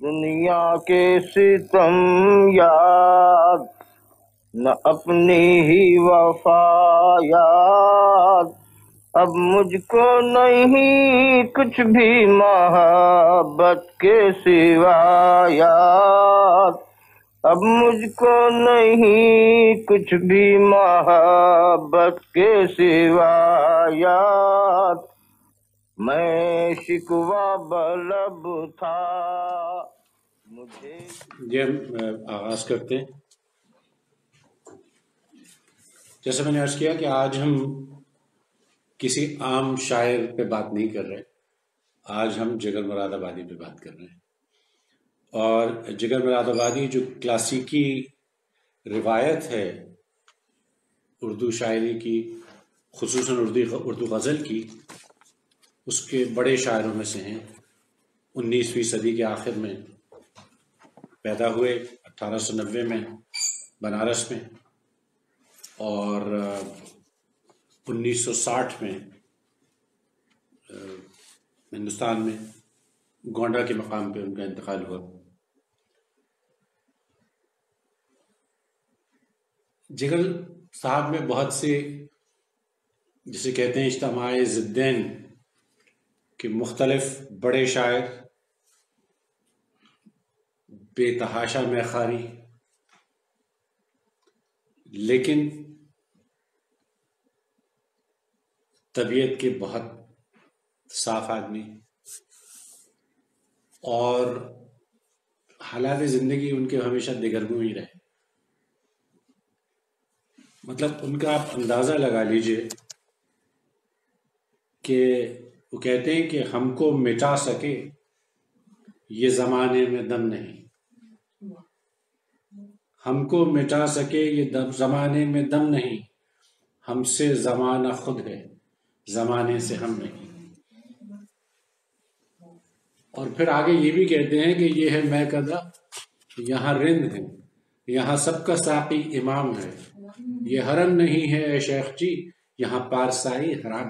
دنیا کے ستم یاد، نہ اپنی ہی وفا یاد، اب مجھ کو نہیں کچھ بھی محبت کے سوا یاد، اب مجھ کو نہیں کچھ بھی محبت کے سوا یاد، میں شکوہ بلب تھا مجھے. یہ ہم آغاز کرتے ہیں. جیسے میں نے عرض کیا کہ آج ہم کسی عام شاعر پہ بات نہیں کر رہے، آج ہم جگر مراد آبادی پہ بات کر رہے ہیں. اور جگر مراد آبادی جو کلاسیکی روایت ہے اردو شاعری کی، خصوصاً اردو غزل کی، اس کے بڑے شاعروں میں سے ہیں. 19ویں صدی کے آخر میں پیدا ہوئے، 1890 میں بنارس میں، اور 1960 میں ہندوستان میں گونڈا کے مقام پہ ان کا انتقال ہوا. جگر صاحب میں بہت سے، جسے کہتے ہیں اجتماع ضدین، کہ مختلف بڑے شاعر، بے تحاشا میخاری، لیکن طبیعت کے بہت صاف آدمی، اور حالات زندگی ان کے ہمیشہ دگرگوں ہی رہے. مطلب ان کا آپ اندازہ لگا لیجئے کہ وہ کہتے ہیں کہ ہم کو مٹا سکے یہ زمانے میں دم نہیں، ہم کو مٹا سکے یہ زمانے میں دم نہیں، ہم سے زمانہ خود ہے، زمانے سے ہم نہیں. اور پھر آگے یہ بھی کہتے ہیں کہ یہ ہے میں کدہ، یہاں رند ہے، یہاں سب کا ساقی امام ہے، یہ حرم نہیں ہے اے شیخ جی، یہاں پارسائی حرام.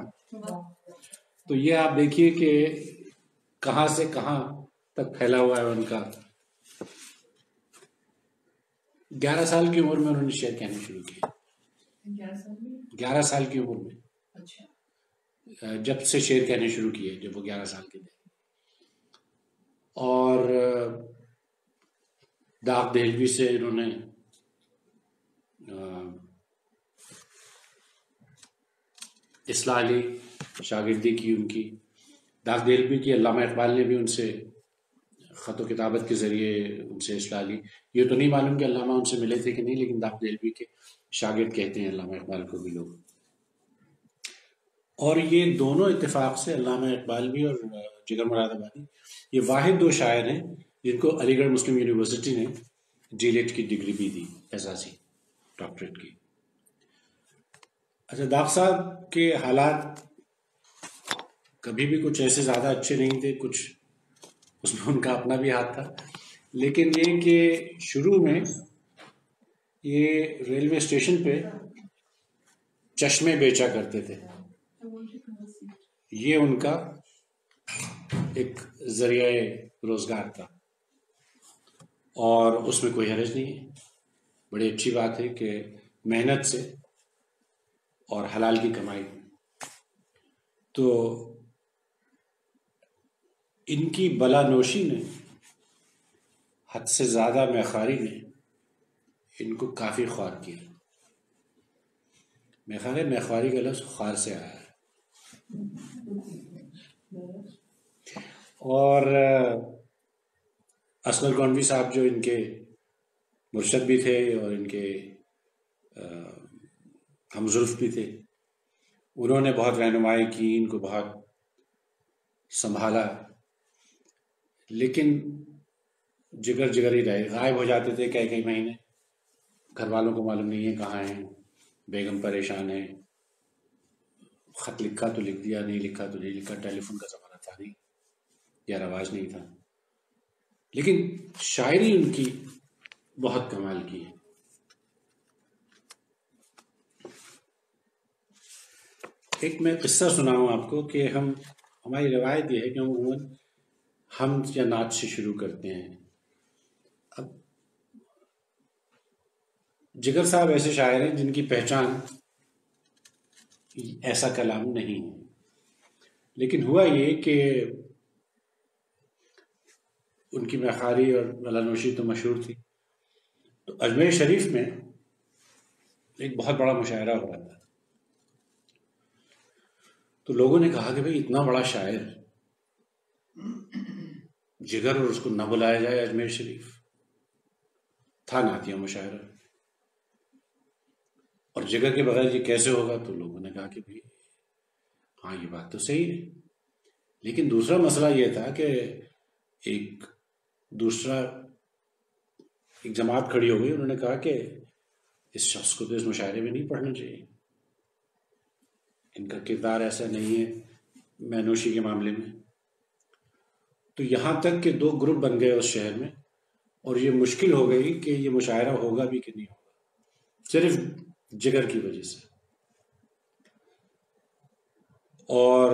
تو یہ آپ دیکھیے کہ کہاں سے کہاں تک پھیلا ہوا ہے ان کا. 11 سال کی عمر میں انہوں نے شعر کہنے شروع کیا. 11 سال کی عمر میں جب سے شعر کہنے شروع کیے، جب وہ 11 سال کے تھے. اور داغ دہلوی سے انہوں نے اصلاح لی، شاگردی کی ان کی. داغ دہلوی کی علامہ اقبال نے بھی ان سے خط و کتابت کے ذریعے ان سے اصلاح لی. یہ تو نہیں معلوم کہ علامہ ان سے ملے تھے کہ نہیں، لیکن داغ دہلوی کے شاگرد کہتے ہیں علامہ اقبال کو بھی لوگ. اور یہ دونوں اتفاق سے، علامہ اقبال بھی اور جگر مراد آبادی، یہ واحد 2 شاعر ہیں جن کو علی گڑھ مسلم یونیورسٹی نے ڈی لیٹ کی ڈگری بھی دی، اعزازی ڈاکٹریٹ کی. اچھا، داغ صاحب کے حالات کبھی بھی کچھ ایسے زیادہ اچھے نہیں تھے، کچھ اس میں ان کا اپنا بھی ہاتھ تھا. لیکن یہ کہ شروع میں یہ ریلوے اسٹیشن پہ چشمے بیچا کرتے تھے، یہ ان کا ایک ذریعہ روزگار تھا، اور اس میں کوئی حرج نہیں ہے. بڑی اچھی بات ہے کہ محنت سے اور حلال کی کمائی. تو ان کی بلا نوشی نے، حد سے زیادہ میخاری نے ان کو کافی خوار کیا. میخواری کا لفظ خوار سے آیا ہے. اور اصغر گونڈوی صاحب جو ان کے مرشد بھی تھے اور ان کے ہمزلف بھی تھے، انہوں نے بہت رہنمائی کی، ان کو بہت سنبھالا. لیکن جگر جگر ہی رہے، غائب ہو جاتے تھے کئی مہینے، گھر والوں کو معلوم نہیں ہے کہاں ہیں، بیگم پریشان ہے، خط لکھا تو لکھ دیا، نہیں لکھا تو نہیں لکھا. ٹیلی فون کا زمانہ تھا نہیں، یا رواج نہیں تھا. لیکن شاعری ان کی بہت کمال کی ہے. ایک میں قصہ سناؤں آپ کو کہ ہماری روایت یہ ہے کہ ہم عموماً حمد یا نعت سے شروع کرتے ہیں. اب جگر صاحب ایسے شاعر ہیں جن کی پہچان ایسا کلام نہیں ہے، لیکن ہوا یہ کہ ان کی میخاری اور ملانوشی تو مشہور تھی. تو اجمیر شریف میں ایک بہت بڑا مشاعرہ ہو رہا تھا. تو لوگوں نے کہا کہ بھئی اتنا بڑا شاعر جگر اور اس کو نہ بلایا جائے اجمیر شریف. تھا نعتیہ مشاعرہ اور جگر کے بغیر یہ کیسے ہوگا؟ تو لوگوں نے کہا کہ بھئی ہاں یہ بات تو صحیح ہے. لیکن دوسرا مسئلہ یہ تھا کہ ایک جماعت کھڑی ہو گئی. انہوں نے کہا کہ اس شخص کو تو اس مشاعرے میں نہیں پڑھنا چاہیے، ان کا کردار ایسا نہیں ہے مینوشی کے معاملے میں. تو یہاں تک کہ 2 گروپ بن گئے اس شہر میں، اور یہ مشکل ہو گئی کہ یہ مشاعرہ ہوگا بھی کہ نہیں ہوگا، صرف جگر کی وجہ سے. اور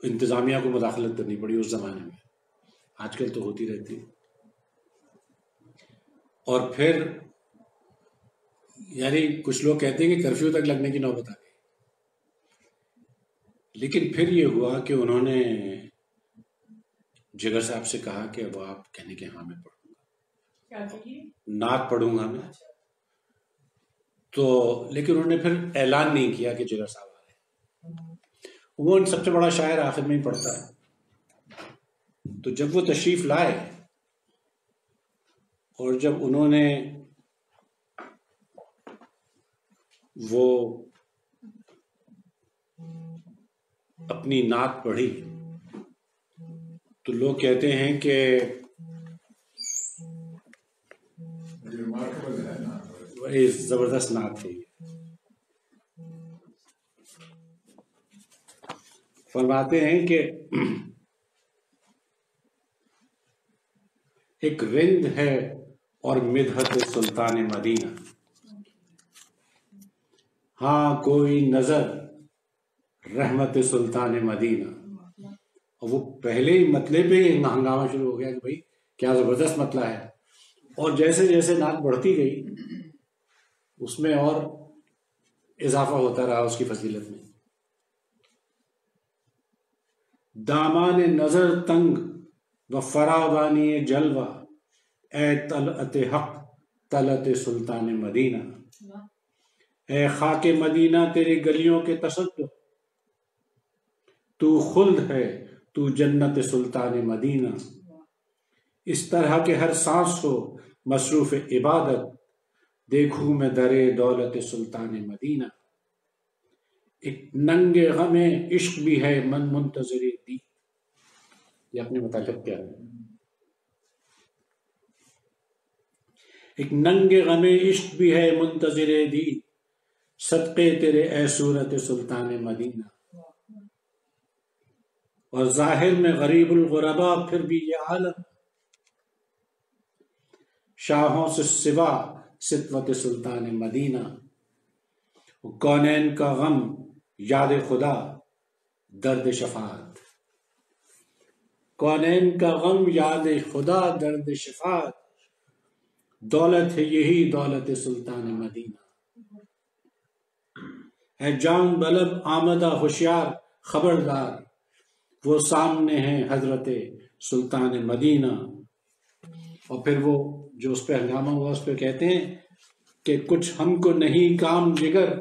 انتظامیہ کو مداخلت کرنی پڑی اس زمانے میں، آج کل تو ہوتی رہتی. اور پھر یعنی کچھ لوگ کہتے ہیں کہ کرفیو تک لگنے کی نوبت آ گئی. لیکن پھر یہ ہوا کہ انہوں نے جگر صاحب سے کہا کہ اب آپ کہنے کہ ہاں میں پڑھوں گا، نعت پڑھوں گا میں. تو لیکن انہوں نے پھر اعلان نہیں کیا کہ جگر صاحب آ رہے ہیں. وہ سب سے بڑا شاعر آخر میں ہی پڑھتا ہے. تو جب وہ تشریف لائے اور جب انہوں نے وہ اپنی نعت پڑھی تو لوگ کہتے ہیں کہ بڑی زبردست نعت تھی. فرماتے ہیں کہ ایک رند ہے اور مدحت سلطان مدینہ، ہاں کوئی نظر رحمت سلطان مدینہ. اور وہ پہلے ہی مطلع پہ ہنگامہ شروع ہو گیا کہ بھائی کیا زبردست مطلع ہے. اور جیسے جیسے نعت بڑھتی گئی اس میں اور اضافہ ہوتا رہا اس کی فضیلت میں. دامان نظر تنگ و فراوانی جلوہ، اے طلعت حق طلعت سلطان مدینہ. اے خاک مدینہ تیرے گلیوں کے تصدق، تو خلد ہے تو جنت سلطان مدینہ. اس طرح کے ہر سانس کو مصروف عبادت، دیکھوں میں در دولت سلطان مدینہ. ایک ننگ غم عشق بھی ہے من منتظر دی. یہ اپنے متعلق کیا ہے؟ ایک ننگ غم عشق بھی ہے منتظر دی، صدقے تیرے اے صورت سلطان مدینہ. اور ظاہر میں غریب الغربا پھر بھی یہ عالم، شاہوں سے سوا سطوت سلطان مدینہ. کونین کا غم یاد خدا درد شفاعت، کونین کا غم یاد خدا درد شفاعت. دولت ہے یہی دولت سلطان مدینہ. ہے جان بلب آمدہ ہوشیار خبردار، وہ سامنے ہیں حضرت سلطان مدینہ. اور پھر وہ جو اس پہ ہنگامہ ہوا اس پہ کہتے ہیں کہ کچھ ہم کو نہیں کام جگر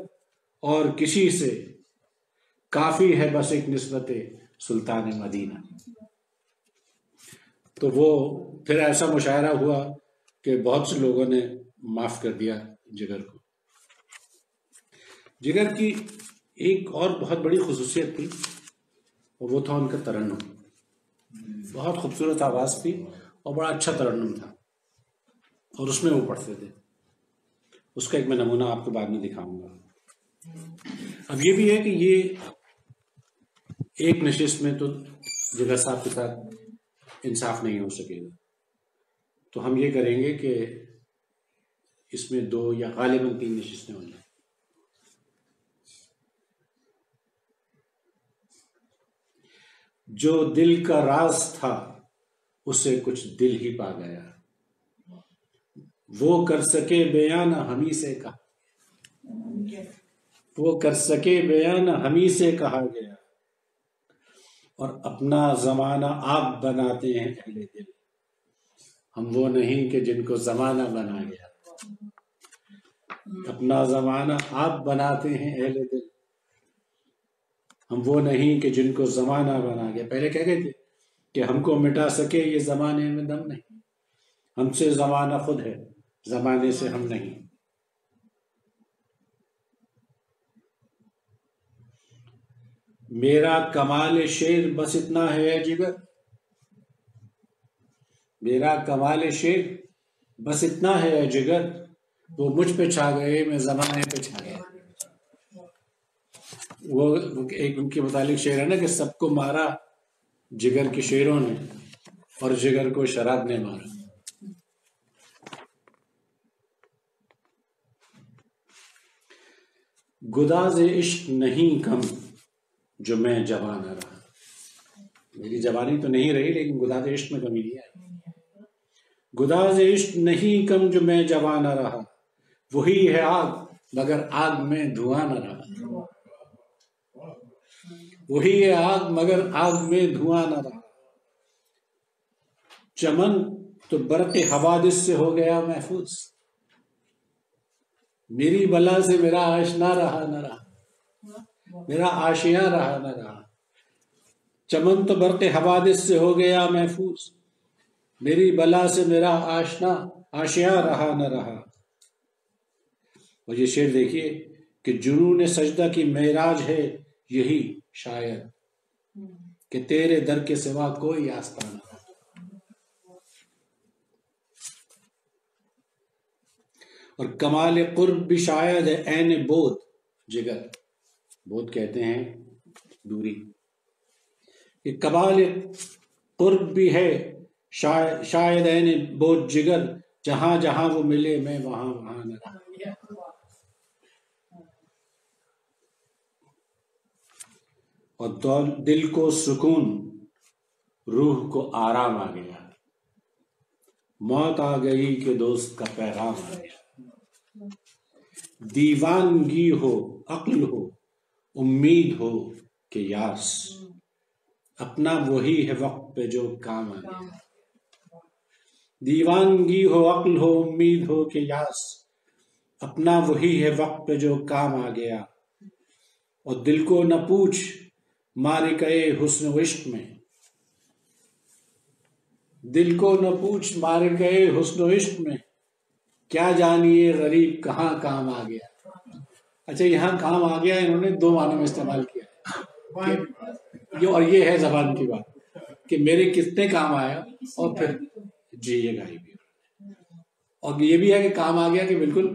اور کسی سے، کافی ہے بس ایک نسبت سلطان مدینہ. تو وہ پھر ایسا مشاعرہ ہوا کہ بہت سے لوگوں نے معاف کر دیا جگر کو. جگر کی ایک اور بہت بڑی خصوصیت تھی اور وہ تھا ان کا ترنم. بہت خوبصورت آواز تھی اور بڑا اچھا ترنم تھا اور اس میں وہ پڑھتے تھے. اس کا ایک میں نمونہ آپ کو بعد میں دکھاؤں گا. اب یہ بھی ہے کہ یہ ایک نشست میں تو جگر صاحب کے ساتھ انصاف نہیں ہو سکے گا، تو ہم یہ کریں گے کہ اس میں 2 یا غالباً 3 نشستیں ہو جائیں. جو دل کا راز تھا اسے کچھ دل ہی پا گیا، وہ کر سکے بیان ہمیں سے کہا، وہ کر سکے بیان ہمیں سے کہا گیا، اور اپنا زمانہ آپ بناتے ہیں اہل دل، ہم وہ نہیں کہ جن کو زمانہ بنا گیا، اپنا زمانہ آپ بناتے ہیں اہل دل، ہم وہ نہیں کہ جن کو زمانہ بنا گیا۔ پہلے کہہ گئے تھے کہ ہم کو مٹا سکے یہ زمانے میں دم نہیں، ہم سے زمانہ خود ہے، زمانے سے ہم نہیں۔ میرا کمال شعر بس اتنا ہے اے جگر، میرا کمال شعر بس اتنا ہے اے جگر، وہ مجھ پہ چھا گئے میں زمانے پہ چھا گیا۔ وہ ایک ان کے متعلق شعر ہے نا کہ سب کو مارا جگر کے شیروں نے اور جگر کو شراب نے مارا۔ گداز عشق نہیں کم جو میں جوان نہ رہا، میری جوانی تو نہیں رہی لیکن گداز عشق میں کمی نہیں آئی۔ گداز عشق نہیں کم جو میں جوان نہ رہا، وہی ہے آگ مگر آگ میں دھواں نہ رہا، وہی ہے آگ مگر آگ میں دھواں نہ رہا۔ چمن تو برق حوادث سے ہو گیا محفوظ، میری بلا سے میرا آشنا رہا نہ رہا، میرا آشیاں رہا نہ رہا۔ چمن تو برق حوادث سے ہو گیا محفوظ، میری بلا سے میرا آشیاں رہا نہ رہا۔ اور یہ شعر دیکھیے کہ جنون سجدہ کی معراج ہے یہی شاید، کہ تیرے در کے سوا کوئی آستانہ۔ اور کمال قرب بھی شاید ہے عین بود جگر، بود کہتے ہیں دوری، یہ کمال قرب بھی ہے شاید عین بود جگر، جہاں جہاں وہ ملے میں وہاں وہاں نہ رہا۔ اور دل کو سکون روح کو آرام آ گیا، موت آ گئی کہ دوست کا پیغام آ گیا۔ دیوانگی ہو عقل ہو امید ہو کہ یاس، اپنا وہی ہے وقت پہ جو کام آ گیا۔ دیوانگی ہو عقل ہو امید ہو کہ یاس، اپنا وہی ہے وقت پہ جو کام آ گیا۔ اور دل کو نہ پوچھ مارکے حسن و عشق میں، دل کو نہ پوچھ مارکے حسن و عشق میں، کیا جانیے غریب کہاں کام آ گیا۔ اچھا یہاں کام آ گیا انہوں نے دو معنوں میں استعمال کیا، اور یہ ہے زبان کی بات کہ میرے کتنے کام آیا، اور پھر جی یہ گائی بھی، اور یہ بھی ہے کہ کام آ گیا کہ بالکل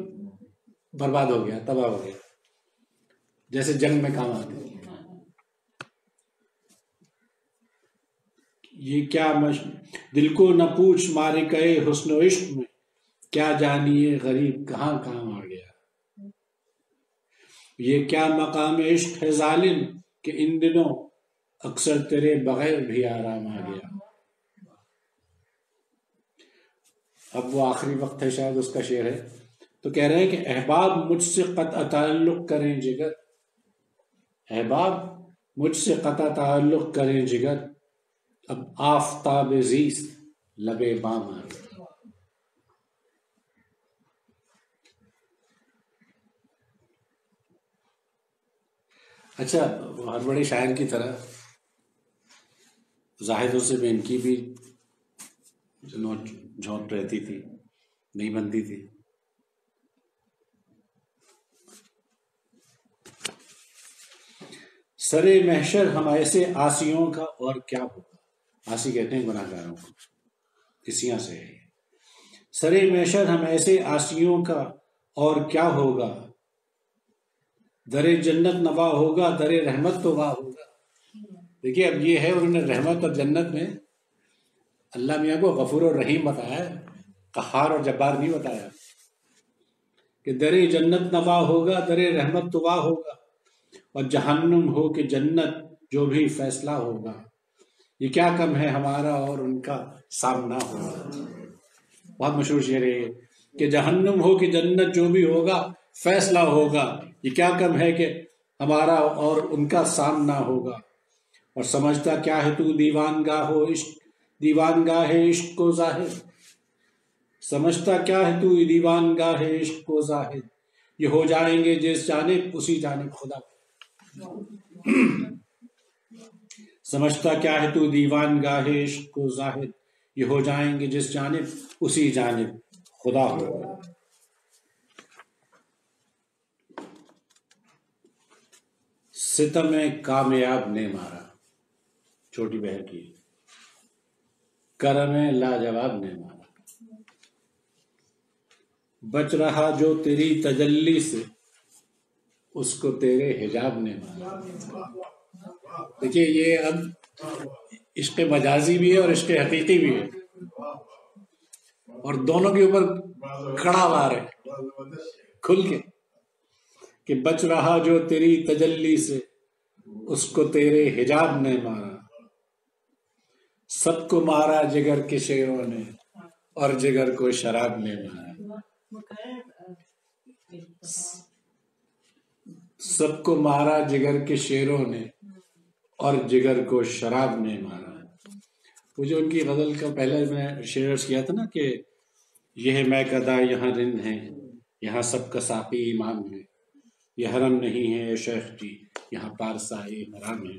برباد ہو گیا، تباہ ہو گیا، جیسے جنگ میں کام آتے ہیں۔ یہ کیا دل کو نہ پوچھ مارکے حسن و عشق میں، کیا جانیے غریب کہاں کام آ گیا۔ یہ کیا مقام عشق ہے ظالم کہ ان دنوں اکثر تیرے بغیر بھی آرام آ گیا۔ اب وہ آخری وقت ہے شاید اس کا شعر ہے، تو کہہ رہے ہیں کہ احباب مجھ سے قطع تعلق کریں جگر، احباب مجھ سے قطع تعلق کریں جگر، اب آفتاب زیست لبے بام آ گیا۔ اچھا ہر بڑے شاعر کی طرح زاہدوں سے بھی ان کی بھی نوٹ جھونٹ رہتی تھی، نہیں بنتی تھی۔ سرے محشر ہم ایسے آسیوں کا اور کیا ہوگا، آسی کہتے ہیں گناہ گاروں کو، اسیاں سے ہے۔ سرے محشر ہم ایسے آسیوں کا اور کیا ہوگا، در جنت نوا ہوگا در رحمت تو واہ ہوگا۔ دیکھیے اب یہ ہے انہوں نے رحمت اور جنت میں اللہ میاں کو غفور اور رحیم بتایا ہے، قہار اور جبار نہیں بتایا، کہ در جنت نوا ہوگا در رحمت تو واہ ہوگا، اور جہنم ہو کہ جنت جو بھی فیصلہ ہوگا، یہ کیا کم ہے ہمارا اور ان کا سامنا ہوگا. بہت مشہور شعر ہے کہ جہنم ہو کہ جنت جو بھی ہوگا فیصلہ ہوگا. یہ کیا کم ہے کہ ہمارا اور ان کا سامنا ہوگا. اور سمجھتا کیا ہے تو دیوان گاہ عشق کو زاہد. سمجھتا کیا ہے تو دیوان گاہ عشق کو زاہد. یہ ہو جائیں گے جس جانب اسی جانب خدا. سمجھتا کیا ہے تو دیوان گاہ عشق کو زاہد. یہ ہو جائیں گے جس جانب اسی جانب خدا ہوگا. ستم کامیاب نے مارا، چھوٹی بہن کی. کرم لاجواب نے مارا. بچ رہا جو تیری تجلی سے اس کو تیرے حجاب نے مارا. دیکھیے یہ اب عشق مجازی بھی ہے اور عشق حقیقی بھی ہے، اور دونوں کے اوپر کڑا وار ہے کھل کے کہ بچ رہا جو تیری تجلی سے اس کو تیرے حجاب نے مارا. سب کو مارا جگر کے شیروں نے اور جگر کو شراب نے مارا. سب کو مارا جگر کے شیروں نے اور جگر کو شراب نے مارا. وہ جو ان کی غزل کا پہلے میں شعر کیا تھا نا کہ یہ میں کدا یہاں رند ہے، یہاں سب کا ساقی امام ہے. یہ حرم نہیں ہے شیخ جی، یہاں پارسائی حرام ہے.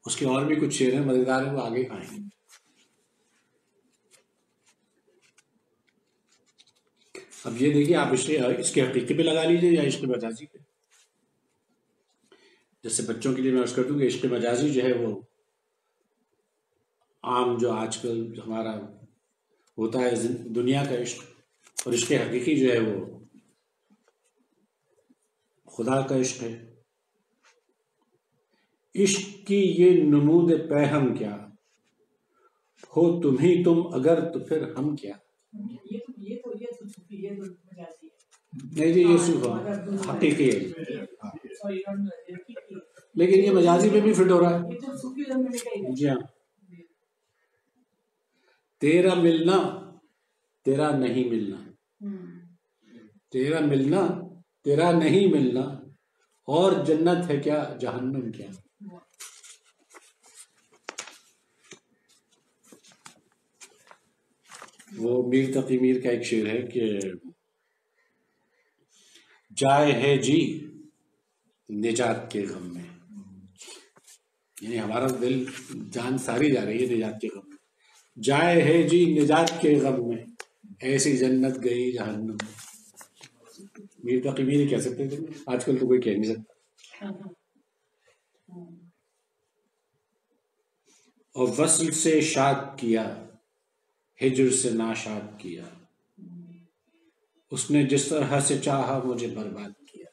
اس کے اور بھی کچھ شعر ہیں مزیدار ہیں، وہ آگے آئیں گے. اب یہ دیکھیے آپ اس کے حقیقی پہ لگا لیجیے یا عشق مجازی پہ. جیسے بچوں کے لیے میں عرض کر دوں کہ عشق مجازی جو ہے وہ عام جو آج کل ہمارا ہوتا ہے دنیا کا عشق، اور عشق حقیقی جو ہے وہ خدا کا عشق ہے. عشق کی یہ نمود پہم کیا ہو تم ہی تم اگر تو پھر ہم کیا. نہیں جی یہ صرف حقیقی ہے، لیکن یہ مجازی پہ بھی فٹ ہو رہا ہے. جی ہاں. تیرا ملنا تیرا نہیں ملنا، تیرا ملنا تیرا نہیں ملنا، اور جنت ہے کیا جہنم کیا. وہ میر تقی میر کا ایک شعر ہے کہ جائے ہے جی نجات کے غم میں، یعنی ہمارا دل جان ساری جا رہی ہے نجات کے غم میں. جائے ہے جی نجات کے غم میں، ایسی جنت گئی جہنم میں. میر تقی میر کہہ سکتے تھے، آج کل تو کوئی کہہ نہیں سکتا. اور وصل سے شاد کیا ہجر سے ناشاد کیا، اس نے جس طرح سے چاہا مجھے برباد کیا.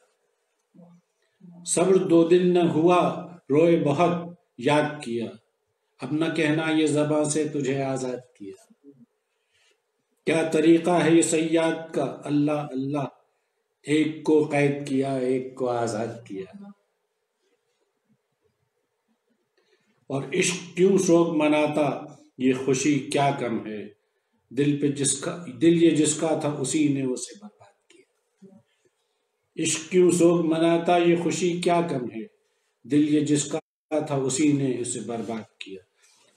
صبر 2 دن نہ ہوا روئے بہت یاد کیا، اب نہ کہنا یہ زباں سے تجھے آزاد کیا. کیا طریقہ ہے یہ صیاد کا اللہ اللہ، ایک کو قید کیا ایک کو آزاد کیا. اور عشق کیوں شوق مناتا یہ خوشی کیا کم ہے، دل یہ جس کا تھا اسی نے اسے برباد کیا. عشق کیوں شوق مناتا یہ خوشی کیا کم ہے، دل یہ جس کا تھا اسی نے اسے برباد کیا.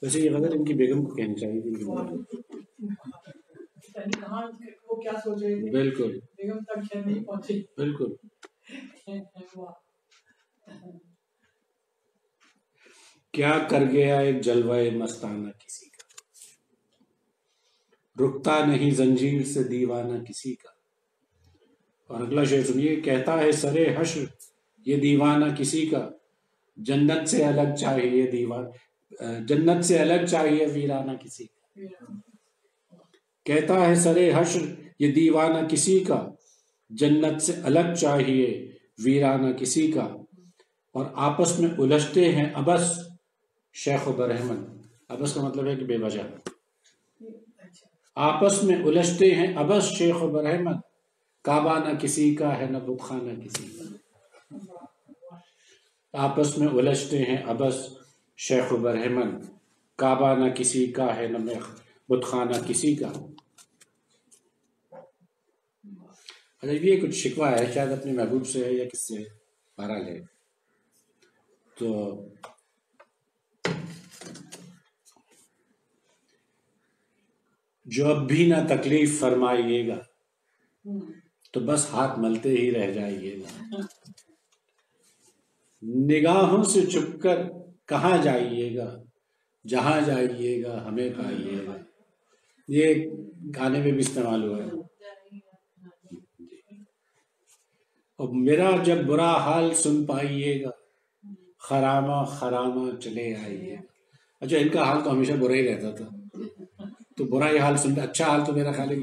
ویسے یہ غزل ان کی بیگم کو کہنی چاہیے تھی. بالکل بالکل. کیا کر گیا ایک جلوہ مستانہ کسی کا، رکتا نہیں زنجیر سے دیوانہ کسی کا. اور اگلا شعر سنیے. کہتا ہے سرے حشر یہ دیوانہ کسی کا، جنت سے الگ چاہیے جنت سے الگ چاہیے ویرانہ کسی کا. کہتا ہے سرے حشر یہ دیوانہ کسی کا، جنت سے الگ چاہیے ویرانہ کسی کا. اور آپس میں الجھتے ہیں ابس شیخ و برہمن. ابس کا مطلب ہے کہ بے وجہ. آپس میں الجھتے ہیں ابس شیخ و برہمن، کعبہ نہ کسی کا ہے نہ بت خانہ کسی کا. آپس میں الجھتے ہیں ابس شیخ و برہمن، کعبہ نہ کسی کا ہے نہ بت خانہ کسی کا. اچھا یہ کچھ شکوہ ہے شاید اپنے محبوب سے ہے یا کس سے، بہرحال ہے. تو جو اب بھی نہ تکلیف فرمائیے گا تو بس ہاتھ ملتے ہی رہ جائیے گا. نگاہوں سے چھپ کر کہاں جائیے گا، جہاں جائیے گا ہمیں پائیے گا. یہ گانے میں بھی استعمال ہوا ہے. اور میرا جب برا حال سن پائیے گا، خرامہ خرامہ چلے آئیے گا. اچھا ان کا حال تو ہمیشہ برا ہی رہتا تھا، تو برا ہی حال سنتا. اچھا حال تو میرا خیال ہے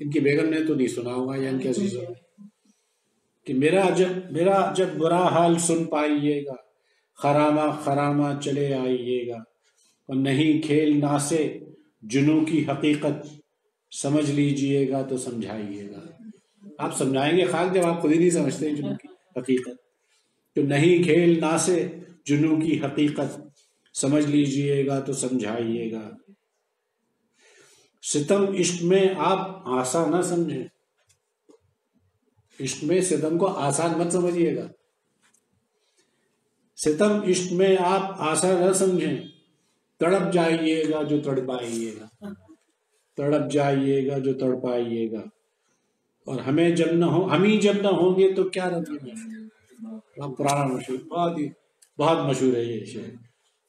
ان کی بیگم نے تو نہیں سنا ہوگا یا ان کے عزیزوں نے، کہ میرا جب برا حال سن پائیے گا، خرامہ خرامہ چلے آئیے گا. اور نہیں کھیل ناسے جنوں کی حقیقت، سمجھ لیجئے گا تو سمجھائیے گا. آپ سمجھائیں گے خاک جب آپ خود ہی نہیں سمجھتے جنوں کی حقیقت. تو نہیں کھیل ناسے جنوں کی حقیقت، سمجھ لیجئے گا تو سمجھائیے گا. ستم عشق میں آپ آسان نہ سمجھیں، عشق میں ستم کو آسان مت سمجھیے گا. ستم عشق میں آپ آسان نہ سمجھیں، تڑپ جائیے گا جو تڑپائیے گا. تڑپ جائیے گا جو تڑپائیے گا. اور ہم ہی جب نہ ہوں گے تو کیا رنگ محفل. بہت پرانا مشہور، بہت مشہور ہے یہ شعر،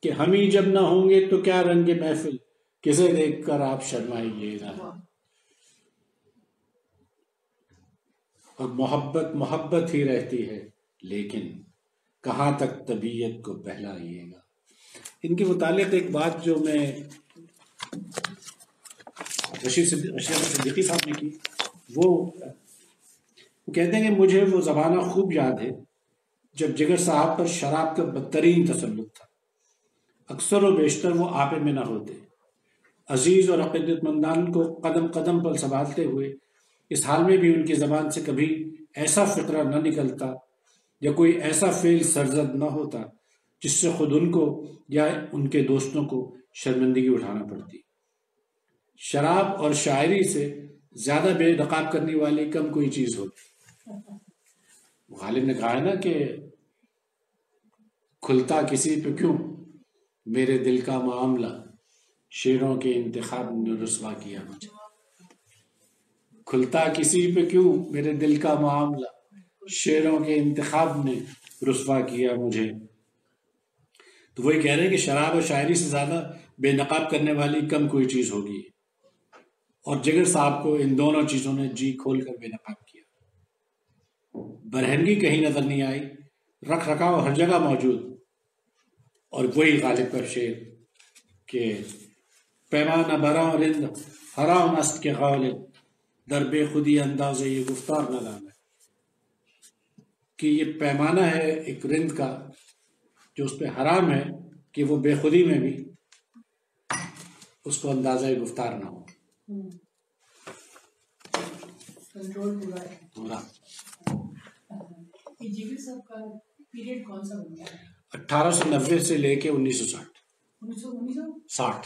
کہ ہم ہی جب نہ ہوں گے تو کیا رنگ محفل، کسے دیکھ کر آپ شرمائیے گا. اور محبت ہی رہتی ہے لیکن کہاں تک طبیعت کو بہلائیے گا. ان کے متعلق ایک بات جو میں رشید صدیقی صاحب نے کی، وہ کہتے ہیں کہ مجھے وہ زمانہ خوب یاد ہے جب جگر صاحب پر شراب کا بدترین تسلط تھا. اکثر و بیشتر وہ آپے میں نہ ہوتے. عزیز اور عقیدت مندان کو قدم قدم پر سنبھالتے ہوئے اس حال میں بھی ان کی زبان سے کبھی ایسا فقرہ نہ نکلتا یا کوئی ایسا فعل سرزد نہ ہوتا جس سے خود ان کو یا ان کے دوستوں کو شرمندگی اٹھانا پڑتی. شراب اور شاعری سے زیادہ بے نقاب کرنے والی کم کوئی چیز ہوتی. غالب نے کہا ہے نا کہ کھلتا کسی پہ کیوں میرے دل کا معاملہ، شعروں کے انتخاب نے رسوا کیا مجھے. کھلتا کسی پہ کیوں میرے دل کا معاملہ، شعروں کے انتخاب نے رسوا کیا مجھے. تو وہی کہہ رہے ہیں کہ شراب اور شاعری سے زیادہ بے نقاب کرنے والی کم کوئی چیز ہوگی. اور جگر صاحب کو ان دونوں چیزوں نے جی کھول کر بے نقاب کیا. برہنگی کہیں نظر نہیں آئی، رکھ رکھاؤ ہر جگہ موجود. اور وہی غالب کا شعر کہ پیمانہ براں رند حرام است کے غالب، در بے خودی انداز یہ گفتار نہ دانا. کہ یہ پیمانہ ہے ایک رند کا جو اس پہ حرام ہے کہ وہ بے خودی میں بھی اس کو اندازہ گفتار نہ ہو. کنٹرول پورا. جگر صاحب کا پیریڈ کون سا بنتا ہے؟ 1890 سے لے کے 1960. 1960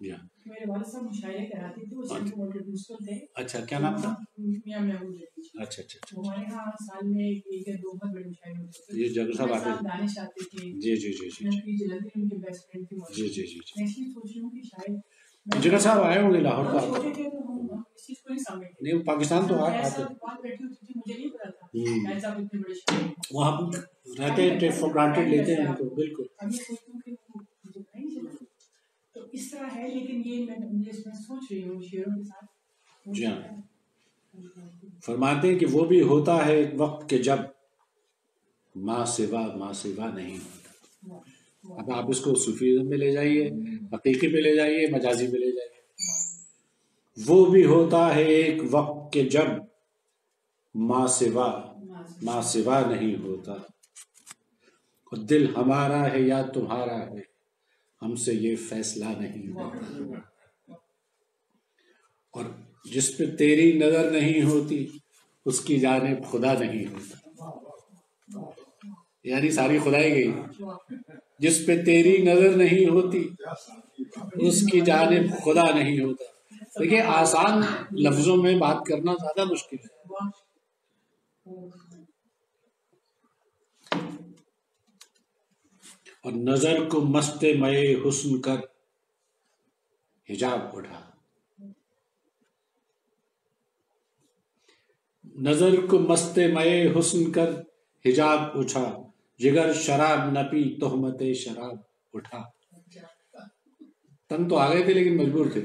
جی ہاں. میرے والد صاحب مشاعرے کراتے تھے، وہ سینٹرل واٹر پرنسپل تھے. اچھا کیا نام تھا؟ میاں محبوب جی. اچھا اچھا اچھا. ہمارے یہاں سال میں ایک یا دو بہت بڑے مشاعرے ہوتے تھے. یہ جگر صاحب آتے تھے. دانش آتے تھے. جی جی جی جی جلندھر ان کے بیسٹ فرینڈ تھے. جی جی جی. میں اس لیے سوچ رہی ہوں کہ شاید جگر صاحب آئے ہوں گے لاہور کا. چھوٹے تھے تو ہم اس چیز کو نہیں سمجھتے. نہیں پاکستان تو آتے ایسا بات بیٹھی ہوتی تھی، مجھے نہیں پتا تھا شاید صاحب اتنے بڑے شاعر وہاں رہتے ہیں، ٹیک فور گرانٹیڈ لیتے ہیں ان کو. بالکل. اب یہ سوچتی ہوں کہ مجھے پتہ نہیں چلا تو اس طرح ہے. لیکن یہ میں سوچ رہی ہوں شعروں کے ساتھ. جی ہاں. فرماتے ہیں کہ وہ بھی ہوتا ہے ایک وقت کہ جب ماں سوا نہیں ہوتا. اب آپ اس کو صوفیزم میں لے جائیے، حقیقی پہ لے جائیے، مجازی پہ لے جائیے. وہ بھی ہوتا ہے ایک وقت کہ جب ماں سوا نہیں ہوتا. اور دل ہمارا ہے یا تمہارا ہے، ہم سے یہ فیصلہ نہیں ہوتا. اور جس پہ تیری نظر نہیں ہوتی اس کی جانب خدا نہیں ہوتا. یعنی ساری خدائی گئی. جس پہ تیری نظر نہیں ہوتی اس کی جانب خدا نہیں ہوتا. دیکھیے آسان لفظوں میں بات کرنا زیادہ مشکل ہے. اور نظر کو مست مئے حسن کر حجاب اٹھا. نظر کو مست مئے حسن کر حجاب اٹھا، جگر شراب نہ پی تہمت شراب اٹھا. تنگ تو آ گئے تھے لیکن مجبور تھے.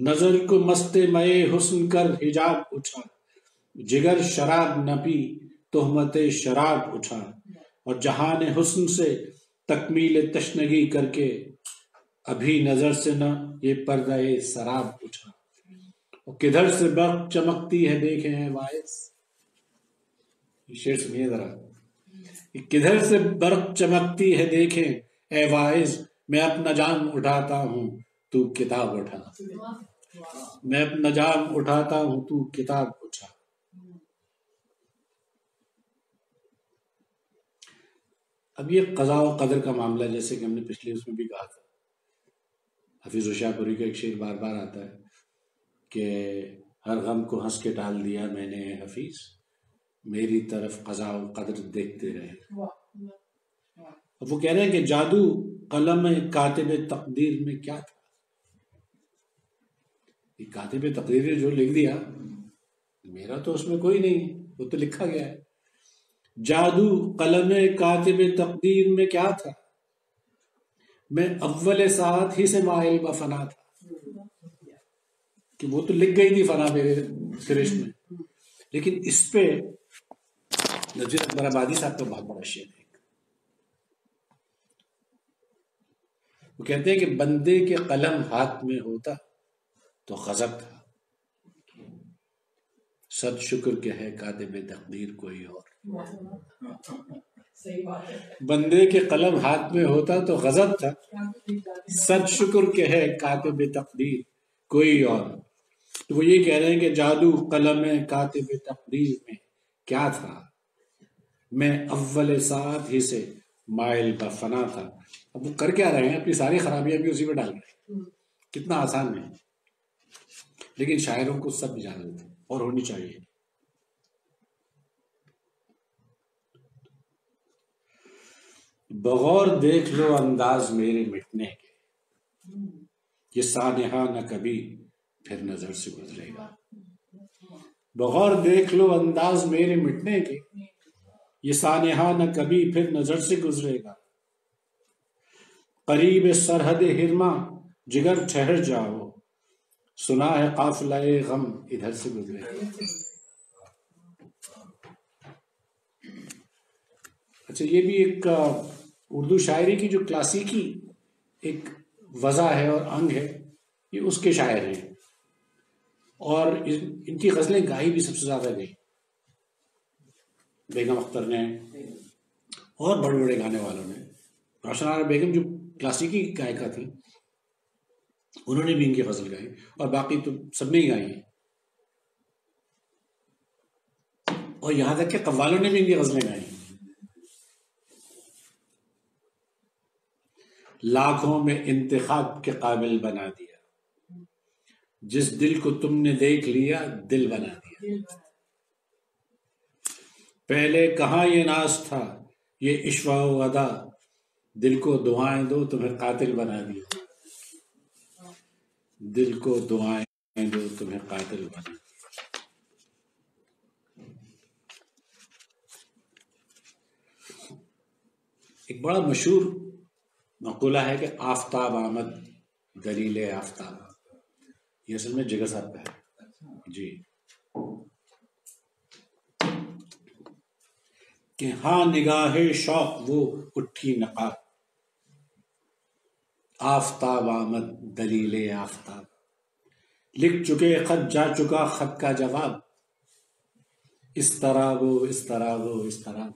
نظر کو مست مئے حسن کر حجاب اٹھا، جگر شراب نہ پی تہمت شراب اٹھا. اور جہان حسن سے تکمیل تشنگی کر کے ابھی نظر سے نہ یہ پردہ سراب اٹھا. اور کدھر سے برق چمکتی ہے دیکھیں اے واعظ. یہ شعر سنیے ذرا. کدھر سے برق چمکتی ہے دیکھیں اے واعظ، میں اپنا جام اٹھاتا ہوں تو کتاب اٹھا. میں اپنا جام اٹھاتا ہوں تو کتاب اٹھا. اب یہ قضاء و قدر کا معاملہ جیسے کہ ہم نے پچھلے اس میں بھی کہا تھا، حفیظ شاہ پوری کا ایک شعر بار بار آتا ہے کہ ہر غم کو ہنس کے ٹال دیا میں نے حفیظ، میری طرف قضاء و قدر دیکھتے رہے. اب وہ کہہ رہے ہیں کہ جادو قلم کاتب تقدیر میں کیا تھا. یہ کاتب تقدیر نے جو لکھ دیا میرا تو اس میں کوئی نہیں، وہ تو لکھا گیا ہے. جادو قلم کاتب تقدیر میں کیا تھا، میں اول ساعت ہی سے مائل بفنا تھا. کہ وہ تو لکھ گئی تھی فنا میرے سرشت میں. لیکن اس پہ نذیر اکبر آبادی صاحب کا بہت بڑا شعر ہے. وہ کہتے ہیں کہ بندے کے قلم ہاتھ میں ہوتا تو غضب تھا، صد شکر کہ ہے کاتب تقدیر کوئی اور. بندے کے قلم ہاتھ میں ہوتا تو غضب تھا، صد شکر کہ ہے کاتب تقدیر کوئی اور. تو وہ یہ کہہ رہے ہیں کہ جادو قلم کاتب تقدیر میں کیا تھا، میں اول ساعت ہی سے مائل بفنا تھا. اب وہ کر کیا رہے ہیں، اپنی ساری خرابیاں بھی اسی پہ ڈال رہے ہیں. کتنا آسان ہے، لیکن شاعروں کو سب اجازت ہے اور ہونی چاہیے. بغور دیکھ لو انداز میرے مٹنے کے، یہ سانحہ نہ کبھی پھر نظر سے گزرے گا. بغور دیکھ لو انداز میرے مٹنے کے، یہ سانحہ نہ کبھی پھر نظر سے گزرے گا. قریب سرحد ہرما جگر ٹھہر جاؤ، سنا ہے قافلہ غم ادھر سے گزرے گا. اچھا یہ بھی ایک اردو شاعری کی جو کلاسیکی ایک وضع ہے اور انگ ہے، یہ اس کے شاعر ہیں. اور ان کی غزلیں گائی بھی سب سے زیادہ گئی بیگم اختر نے اور بڑے بڑے گانے والوں نے. روشن آرا بیگم جو کلاسیکی گائکہ تھی انہوں نے بھی ان کی غزل گائی، اور باقی تو سب نے ہی گائی ہیں. اور یہاں تک کہ قوالوں نے بھی ان کی غزلیں گائی. لاکھوں میں انتخاب کے قابل بنا دیا، جس دل کو تم نے دیکھ لیا دل بنا دیا. پہلے کہاں یہ ناز تھا یہ عشوہ و ادا، دل کو دعائیں دو تمہیں قاتل بنا دیا. دل کو دعائیں دو تمہیں قاتل بنا دیا. ایک بڑا مشہور مقولہ ہے کہ آفتاب آمد دلیل آفتاب. یہ اصل میں جگر صاحب کا ہے جی، کہ ہاں نگاہ شوق وہ اٹھی نقاب، آفتاب آمد دلیل آفتاب. لکھ چکے خط جا چکا خط کا جواب، اس طرح وہ اس طرح وہ اس طرح.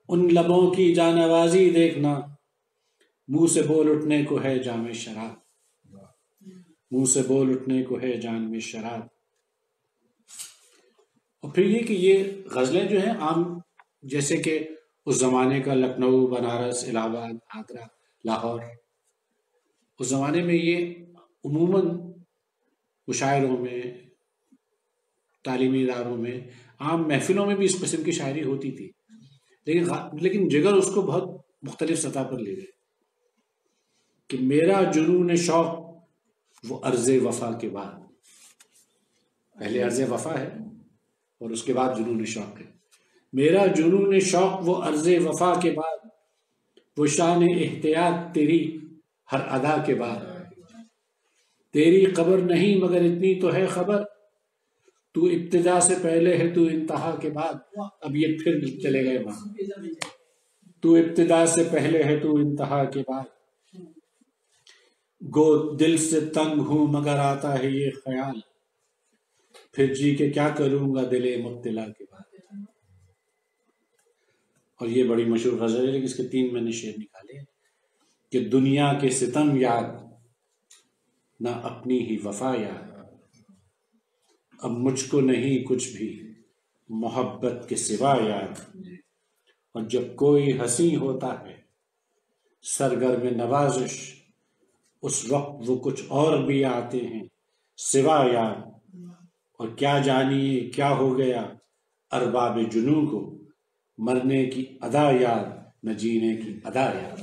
ان لبوں کی جانبازی دیکھنا، منہ سے بول اٹھنے کو ہے جام شراب. منہ سے بول اٹھنے کو ہے جان میں شراب. اور پھر یہ کہ یہ غزلیں جو ہیں عام جیسے کہ اس زمانے کا لکھنؤ، بنارس، الہ آباد، آگرہ، لاہور، اس زمانے میں یہ عموماً مشاعروں میں، تعلیمی اداروں میں، عام محفلوں میں بھی اس قسم کی شاعری ہوتی تھی، لیکن جگر اس کو بہت مختلف سطح پر لے گئے کہ میرا جنون شوق وہ عرض وفا کے بعد، پہلے عرض وفا ہے اور اس کے بعد جنون شوق ہے، میرا جنون شوق وہ عرض وفا کے بعد، وہ شان احتیاط تیری ہر ادا کے بعد، تیری قبر نہیں مگر اتنی تو ہے خبر، تو ابتدا سے پہلے ہے تو انتہا کے بعد۔ اب یہ پھر چلے گئے وہاں، تو ابتدا سے پہلے ہے تو انتہا کے بعد، گو دل سے تنگ ہوں مگر آتا ہے یہ خیال، پھر جی کے کیا کروں گا دل مبتلا کے بعد۔ اور یہ بڑی مشہور غزل ہے، لیکن اس کے 3 میں نے شعر نکالے کہ دنیا کے ستم یاد نہ اپنی ہی وفا یاد، اب مجھ کو نہیں کچھ بھی محبت کے سوا یاد، اور جب کوئی ہنسی ہوتا ہے سرگرم نوازش، اس وقت وہ کچھ اور بھی آتے ہیں سوا یاد، اور کیا جانیے کیا ہو گیا ارباب جنوں کو، مرنے کی ادا یاد نہ جینے کی ادا یاد۔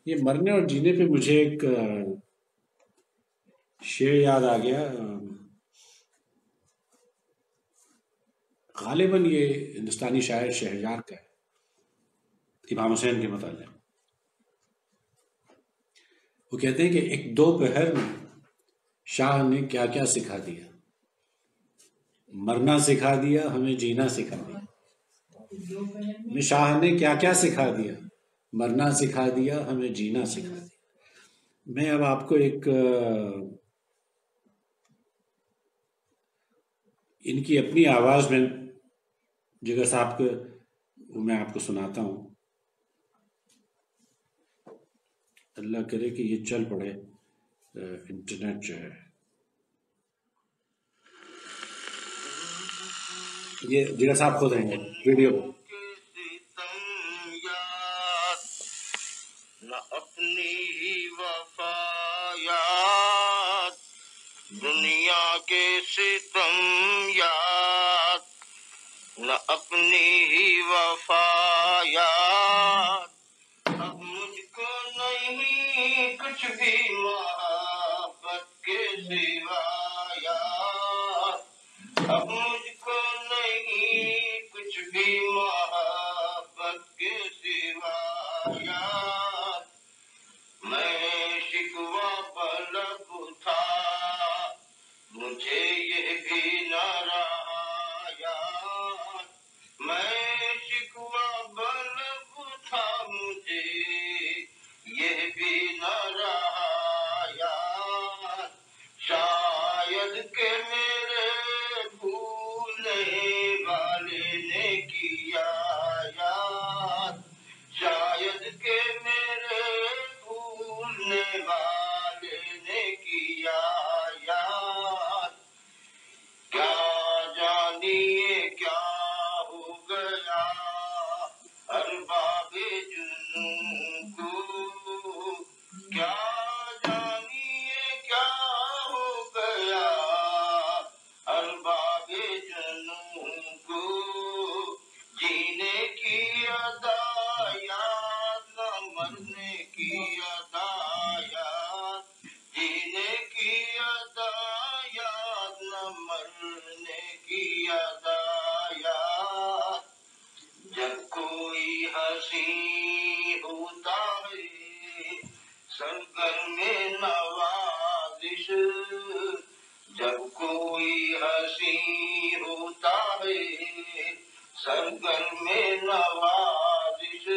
یہ مرنے اور جینے پہ مجھے ایک شعر یاد آ گیا، غالباً یہ ہندوستانی شاعر شہریار کا ہے، امام حسین کے متعلق۔ وہ کہتے ہیں کہ ایک دوپہر میں شاہ نے کیا کیا سکھا دیا، مرنا سکھا دیا ہمیں جینا سکھا دیا، شاہ نے کیا کیا سکھا دیا، مرنا سکھا دیا ہمیں جینا سکھا دیا۔ میں اب آپ کو ایک ان کی اپنی آواز میں جگر صاحب کو میں آپ کو سناتا ہوں، اللہ کرے کہ یہ چل پڑے انٹرنیٹ جو ہے۔ یہ جگر صاحب خود ہیں ویڈیو کو۔ نہ اپنی ہی وفا یاد، دنیا کے ستم یاد، نہ اپنی ہی وفا یاد، اب مجھ کو نہیں کچھ بھی محبت کے سوا یاد، اب مجھ کو نہیں کچھ بھی محبت کے سوا یاد، میں شکوہ طلب تھا مجھے یہ بھی نہ رہا یاد، میں شکوہ طلب تھا مجھے یہ بھی نہ رہا یاد، شاید کہ میرے بھولنے والے نے کیا یاد، شاید کہ میرے بھولنے والے نے کیا یاد، کیا جانیے کیا ہو گیا ارباب جنوں کو، کیا جانیے کیا ہو گیا ارباب جنوں کو، جینے کی ادا یاد نہ مرنے کی ادا یاد، جینے کی ادا یاد نہ مرنے کی ادا یاد، جب کوئی ہنسی ہوتا ہے سرگرم نوازش، جب کوئی ہنسی ہوتا ہے سرگرم نوازش،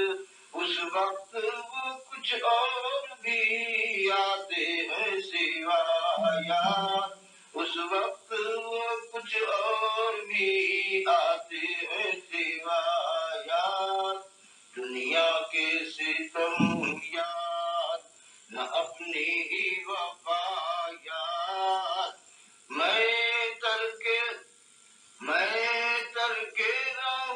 اس وقت وہ کچھ اور بھی آتے ہیں سوا یاد، اس وقت وہ کچھ اور بھی آتے ہیں سوا یاد، دنیا کے ستم یاد نہ اپنی ہی وفا یاد، میں تر کے راہ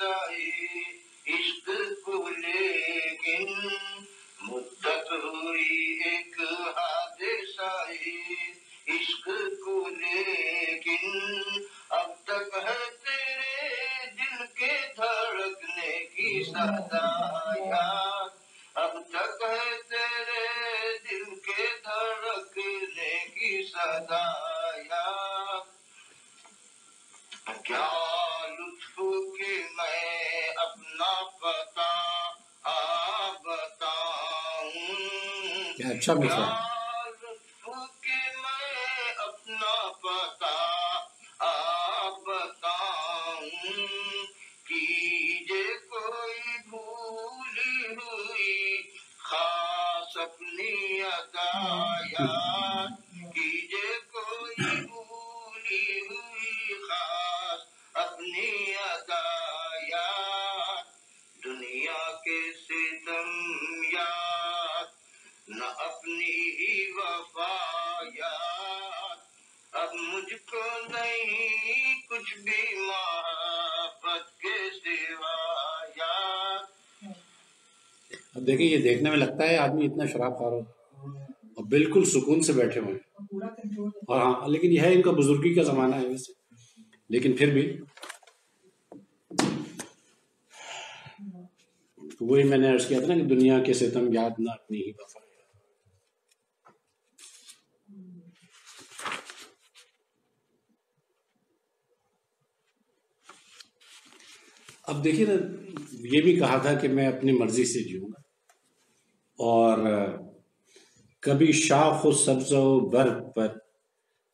سائے عشق کو لیکن مدت ہوئی ایک حادثہ عشق کو لیکن اب تک ہے تیرے دل کے دھڑکنے کی صدا یاد اب تک ہے تیرے دل کے دھڑکنے کی صدا یاد کیا لطف کہ میں اپنا پتا بتاؤں کیا اچھا مطلب لطف کہ میں اپنا پتا بتاؤں کیجے کوئی بھولی ہوئی خاص اپنی ادا یاد کیجے کوئی بھولی ہوئی خاص اپنی ادا یاد دنیا کے ستم یاد نہ اپنی ہی وفا یاد اب مجھ کو نہیں کچھ بھی محبت کے سوا یاد اب دیکھیں یہ دیکھنے میں لگتا ہے آدمی اتنا شراب خور ہو اور بالکل سکون سے بیٹھے ہوئے پورا کنٹرول اور ہاں لیکن یہ ہے ان کا بزرگی کا زمانہ ہے ویسے لیکن پھر بھی وہی میں نے عرض کیا تھا نا کہ دنیا کے ستم یاد نہ اپنی ہی وفا اب دیکھیے نا یہ بھی کہا تھا کہ میں اپنی مرضی سے جیوں گا اور کبھی شاخ و سبز و برگ پر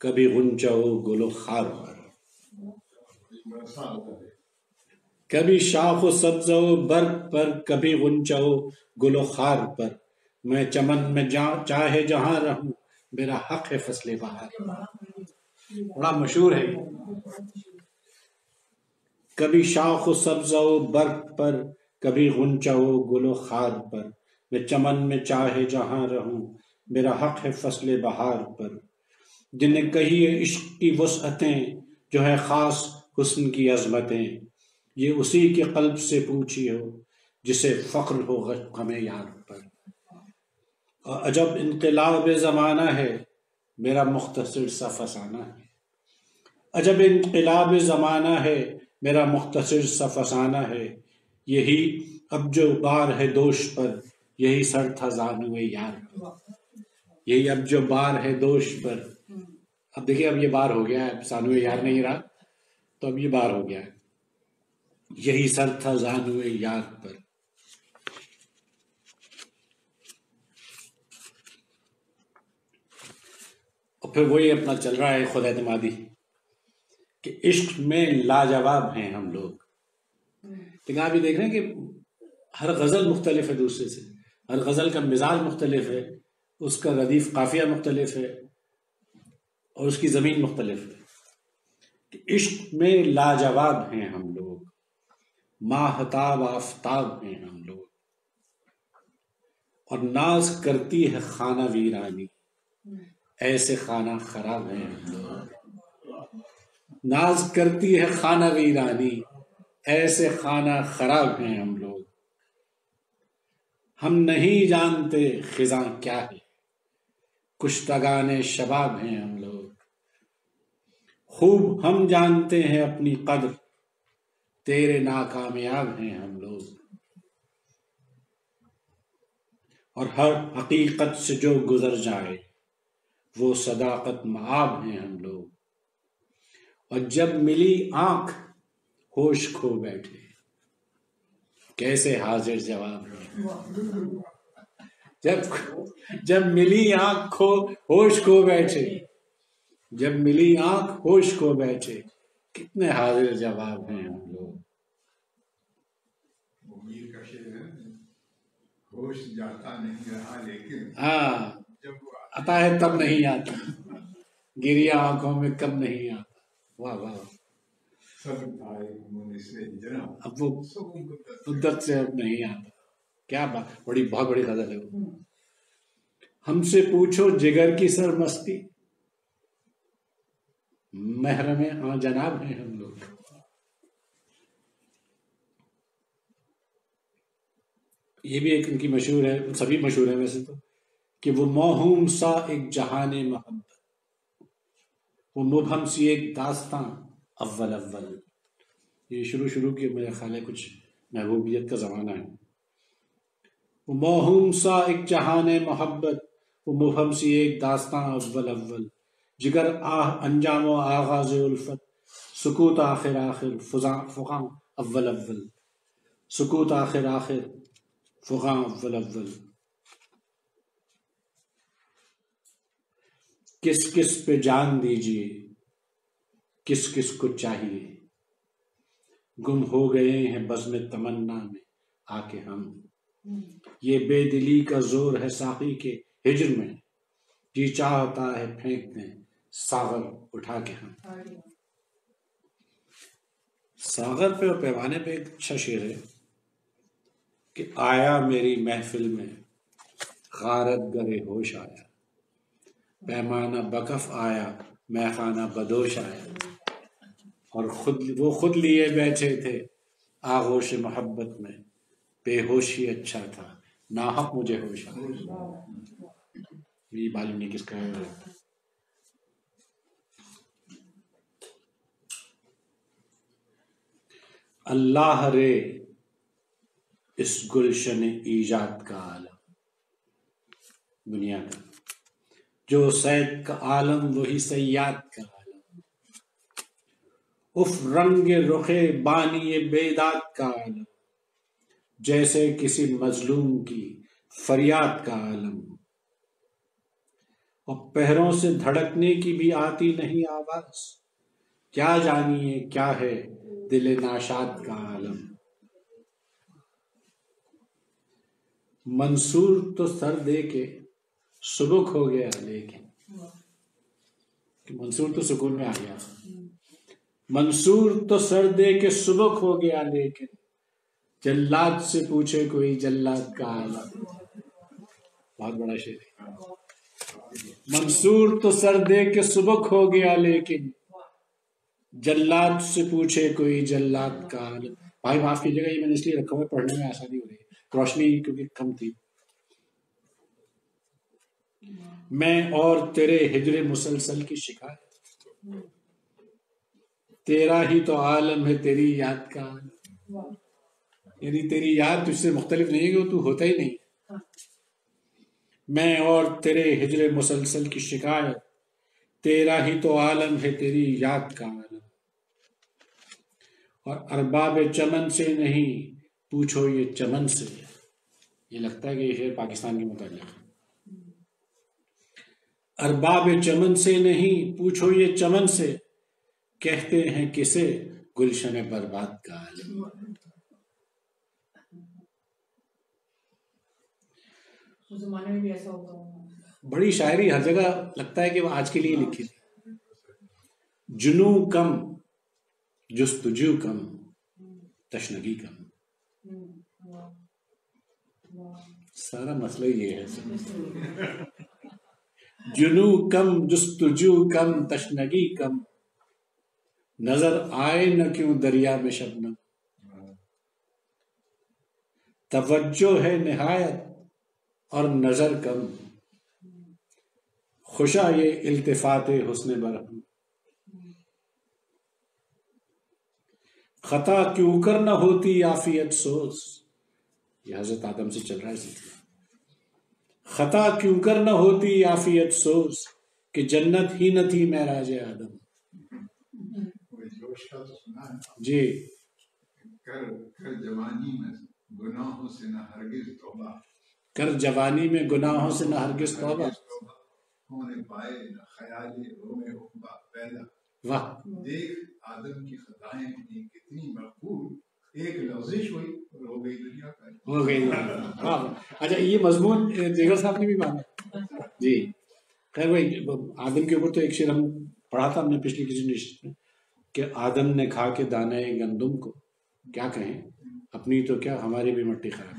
کبھی غنچہ و گل و خار پر کبھی شاخ و سبز و برگ پر کبھی غنچہ و گل و خار پر میں چمن میں چاہے جہاں رہوں میرا حق ہے فصل بہار بڑا مشہور ہے کبھی شاخ و سبز و برگ پر کبھی غنچہ و گل و خار پر میں چمن میں چاہے جہاں رہوں میرا حق ہے فصل بہار پر جنہیں کہی عشق کی وسعتیں جو ہے خاص حسن کی عظمتیں یہ اسی کے قلب سے پوچھی ہو جسے فخر ہو غم یار پر اور عجب انقلاب زمانہ ہے میرا مختصر سا فسانہ ہے عجب انقلاب زمانہ ہے میرا مختصر سا فسانہ ہے یہی اب جو بار ہے دوش پر یہی سر تھا زانوے یار پر یہی اب جو بار ہے دوش پر اب دیکھیے اب یہ بار ہو گیا ہے زانوے یار نہیں رہا تو اب یہ بار ہو گیا ہے یہی سر تھا زانوے یار پر اور پھر وہی اپنا چل رہا ہے خود اعتمادی کہ عشق میں لاجواب ہیں ہم لوگ لیکن آپ یہ دیکھ رہے ہیں کہ ہر غزل مختلف ہے دوسرے سے ہر غزل کا مزاج مختلف ہے اس کا ردیف قافیہ مختلف ہے اور اس کی زمین مختلف ہے کہ عشق میں لاجواب ہیں ہم لوگ ماہتاب آفتاب ہیں ہم لوگ اور ناز کرتی ہے خانہ ویرانی ایسے خانہ خراب ہیں ہم لوگ ناز کرتی ہے خانہ ویرانی ایسے خانہ خراب ہیں ہم لوگ ہم نہیں جانتے خزاں کیا ہے کشتگان شباب ہیں ہم لوگ خوب ہم جانتے ہیں اپنی قدر تیرے ناکامیاب ہیں ہم لوگ اور ہر حقیقت سے جو گزر جائے وہ صداقت مآب ہیں ہم لوگ اور جب ملی آنکھ ہوش کھو بیٹھے کیسے حاضر جواب ہیں جب ملی آنکھ ہوش کھو بیٹھے جب ملی آنکھ ہوش کھو بیٹھے کتنے حاضر جواب ہیں ہم لوگ ہوش جاتا نہیں رہا لیکن ہاں آتا ہے تب نہیں آتا گریا آنکھوں میں کب نہیں آتا واہ واہ اب وہ مدت سے اب نہیں آتا کیا بات بہت بڑی غزل ہے وہ ہم سے پوچھو جگر کی سرمستی محرم جناب ہیں ہم لوگ یہ بھی ایک ان کی مشہور ہے، سبھی مشہور ہیں ویسے تو، کہ وہ موہوم سا ایک جہان محبت، وہ مبہم سی ایک داستان اول اول. یہ شروع کی میرا خیال ہے کچھ محبوبیت کا زمانہ ہے. وہ موہوم سا ایک جہان محبت، وہ مبہم سی ایک داستان اول اول، جگر آہ انجام و آغاز الفت، سکوت آخر آخر فغاں اول اول، سکوت آخر آخر فغاں اول اول. کس کس پہ جان دیجیے، کس کس کو چاہیے، گم ہو گئے ہیں بزم تمنا میں آ کے ہم. یہ بے دلی کا زور ہے ساقی کے ہجر میں، جی چاہتا ہے پھینک دیں ساغر اٹھا کے ہم. ساغر پہ اور پیمانے پہ ایک اچھا شعر ہے کہ آیا میری محفل میں غارت گرے ہوش آیا، پیمانہ بکف آیا میخانہ بدوش آیا، اور وہ خود لیے بیٹھے تھے آغوش محبت میں، بے ہوشی اچھا تھا ناحق مجھے ہوش آیا. یہ معلوم نہیں کس کا ہے. اللہ رے اس گلشن ایجاد کا عالم، دنیا کا جو سید کا عالم وہی سیاد کا عالم، اف رنگ رخ بانی بیداد کا عالم، جیسے کسی مظلوم کی فریاد کا عالم، اور پیروں سے دھڑکنے کی بھی آتی نہیں آواز، کیا جانیے کیا ہے دل ناشاد کا عالم. منصور تو سر دے کے سبک ہو گیا لیکن، منصور تو سکون میں آ گیا، منصور تو سر دے کے سبک ہو گیا لیکن، جلاد سے پوچھے کوئی جلاد کا عالم. بہت بڑا شعر ہے. منصور تو سر دے کے سبک ہو گیا لیکن، جلاد سے پوچھے کوئی جلاد کا عالم. بھائی معاف کیجیے گا، یہ میں نے اس لیے رکھا ہوا ہے، پڑھنے میں آسانی ہو رہی ہے، روشنی کیونکہ کم تھی. میں اور تیرے ہجر مسلسل کی شکایت، تیرا ہی تو عالم ہے تیری یاد کا عالم. یعنی تیری یاد تجھ سے مختلف نہیں ہے کہ تو ہوتا ہی نہیں. میں اور تیرے ہجر مسلسل کی شکایت، تیرا ہی تو عالم ہے تیری یاد کا عالم. اور ارباب چمن سے نہیں پوچھو یہ چمن سے. یہ لگتا ہے کہ یہ شعر پاکستان کے متعلق ہے. ارباب چمن سے نہیں پوچھو یہ چمن سے، کہتے ہیں کسے گلشن برباد کا عالم. زمانے میں بھی ایسا ہوتا ہے. بڑی شاعری ہر جگہ لگتا ہے کہ وہ آج کے لیے لکھی تھی. جنو کم جستجو کم تشنگی کم، سارا مسئلہ یہ ہے. جنو کم جستجو کم تشنگی کم، نظر آئے نہ کیوں دریا میں شبنم، توجہ ہے نہایت اور نظر کم، خوشا یہ التفات حسن برہم. خطا کیوں کر نہ ہوتی عافیت سوز، یہ حضرت آدم سے چل رہا ہے سلسلہ. خطا کیوں کر نہ ہوتی عافیت سوز، کہ جنت ہی نہ تھی معراج آدم. جوش کا تو سنا ہے جی. کر جوانی میں گناہوں سے نہ ہرگز توبہ، کر جوانی میں گناہوں سے نہ ہرگز توبہ، ہونے پائے نہ خیال روم عقبہ پیدا. واہ. دیکھ آدم کی خطائیں بھی کتنی مقبول، ایک لغزش ہوئی اور ہو گئی دنیا کا. ہو گئی. واہ. اچھا یہ مضمون دیگر صاحب نے بھی مانا. جی خیر بھائی، آدم کے اوپر تو ایک شعر ہم پڑھا تھا ہم نے پچھلی کسی نشست میں، کہ آدم نے کھا کے دانے گندم کو، کیا کہیں اپنی تو کیا ہماری بھی مٹی خراب،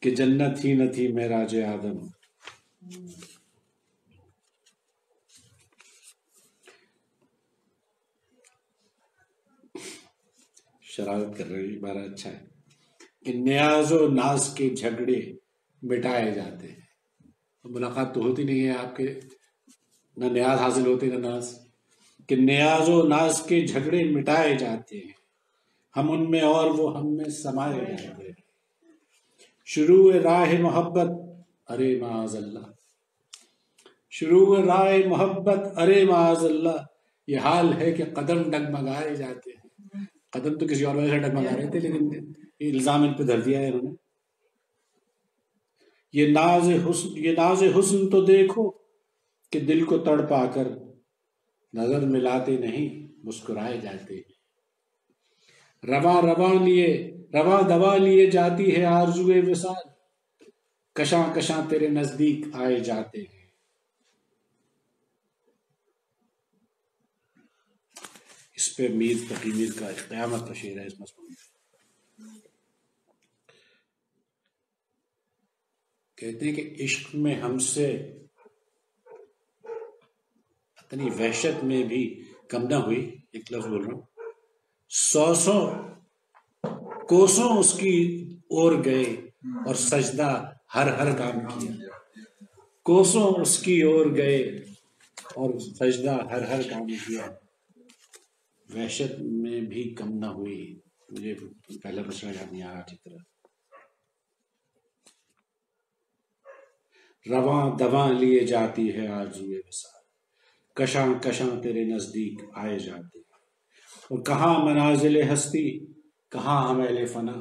کہ جنت ہی نہ تھی معراج آدم. شرارت کر رہے ہیں، بڑا اچھا ہے کہ نیاز و ناز کے جھگڑے مٹائے جاتے ہیں. ملاقات تو ہوتی نہیں ہے آپ کے، نہ نیاز حاصل ہوتے نہ ناز، کہ نیاز و ناز کے جھگڑے مٹائے جاتے ہیں، ہم ان میں اور وہ ہم میں سمائے جاتے ہیں. شروع راہ محبت ارے معاذ اللہ، شروع راہ محبت ارے معاذ اللہ، یہ حال ہے کہ قدم ڈگمگائے جاتے ہیں. قدم تو کسی اور وجہ سے ڈگمگا رہے تھے، لیکن یہ الزام ان پہ دھر دیا ہے انہوں نے. یہ ناز حسن تو دیکھو کہ دل کو تڑ پا کر نظر ملاتے نہیں مسکرائے جاتے ہیں. رواں دوا لیے جاتی ہے آرزوئے وصال، کشاں کشاں تیرے نزدیک آئے جاتے ہیں. اس پہ میر تقی میر کا قیامت کا شعر ہے اس مضمون میں. کہتے ہیں کہ عشق میں ہم سے اتنی وحشت میں بھی کم نہ ہوئی، ایک لفظ بول رہا ہوں، سو کوسوں اس کی اور گئے اور سجدہ ہر کام کیا. کوسوں اس کی اور گئے اور سجدہ ہر کام کیا. وحشت میں بھی کم نہ ہوئی. مجھے پہلا مسئلہ یاد نہیں آ رہا ٹھیک طرح. رواں دواں لیے جاتی ہے آرزوئے وصال، کشاں کشاں تیرے نزدیک آئے جاتے ہیں. اور کہاں منازل ہستی کہاں حمیل فنا،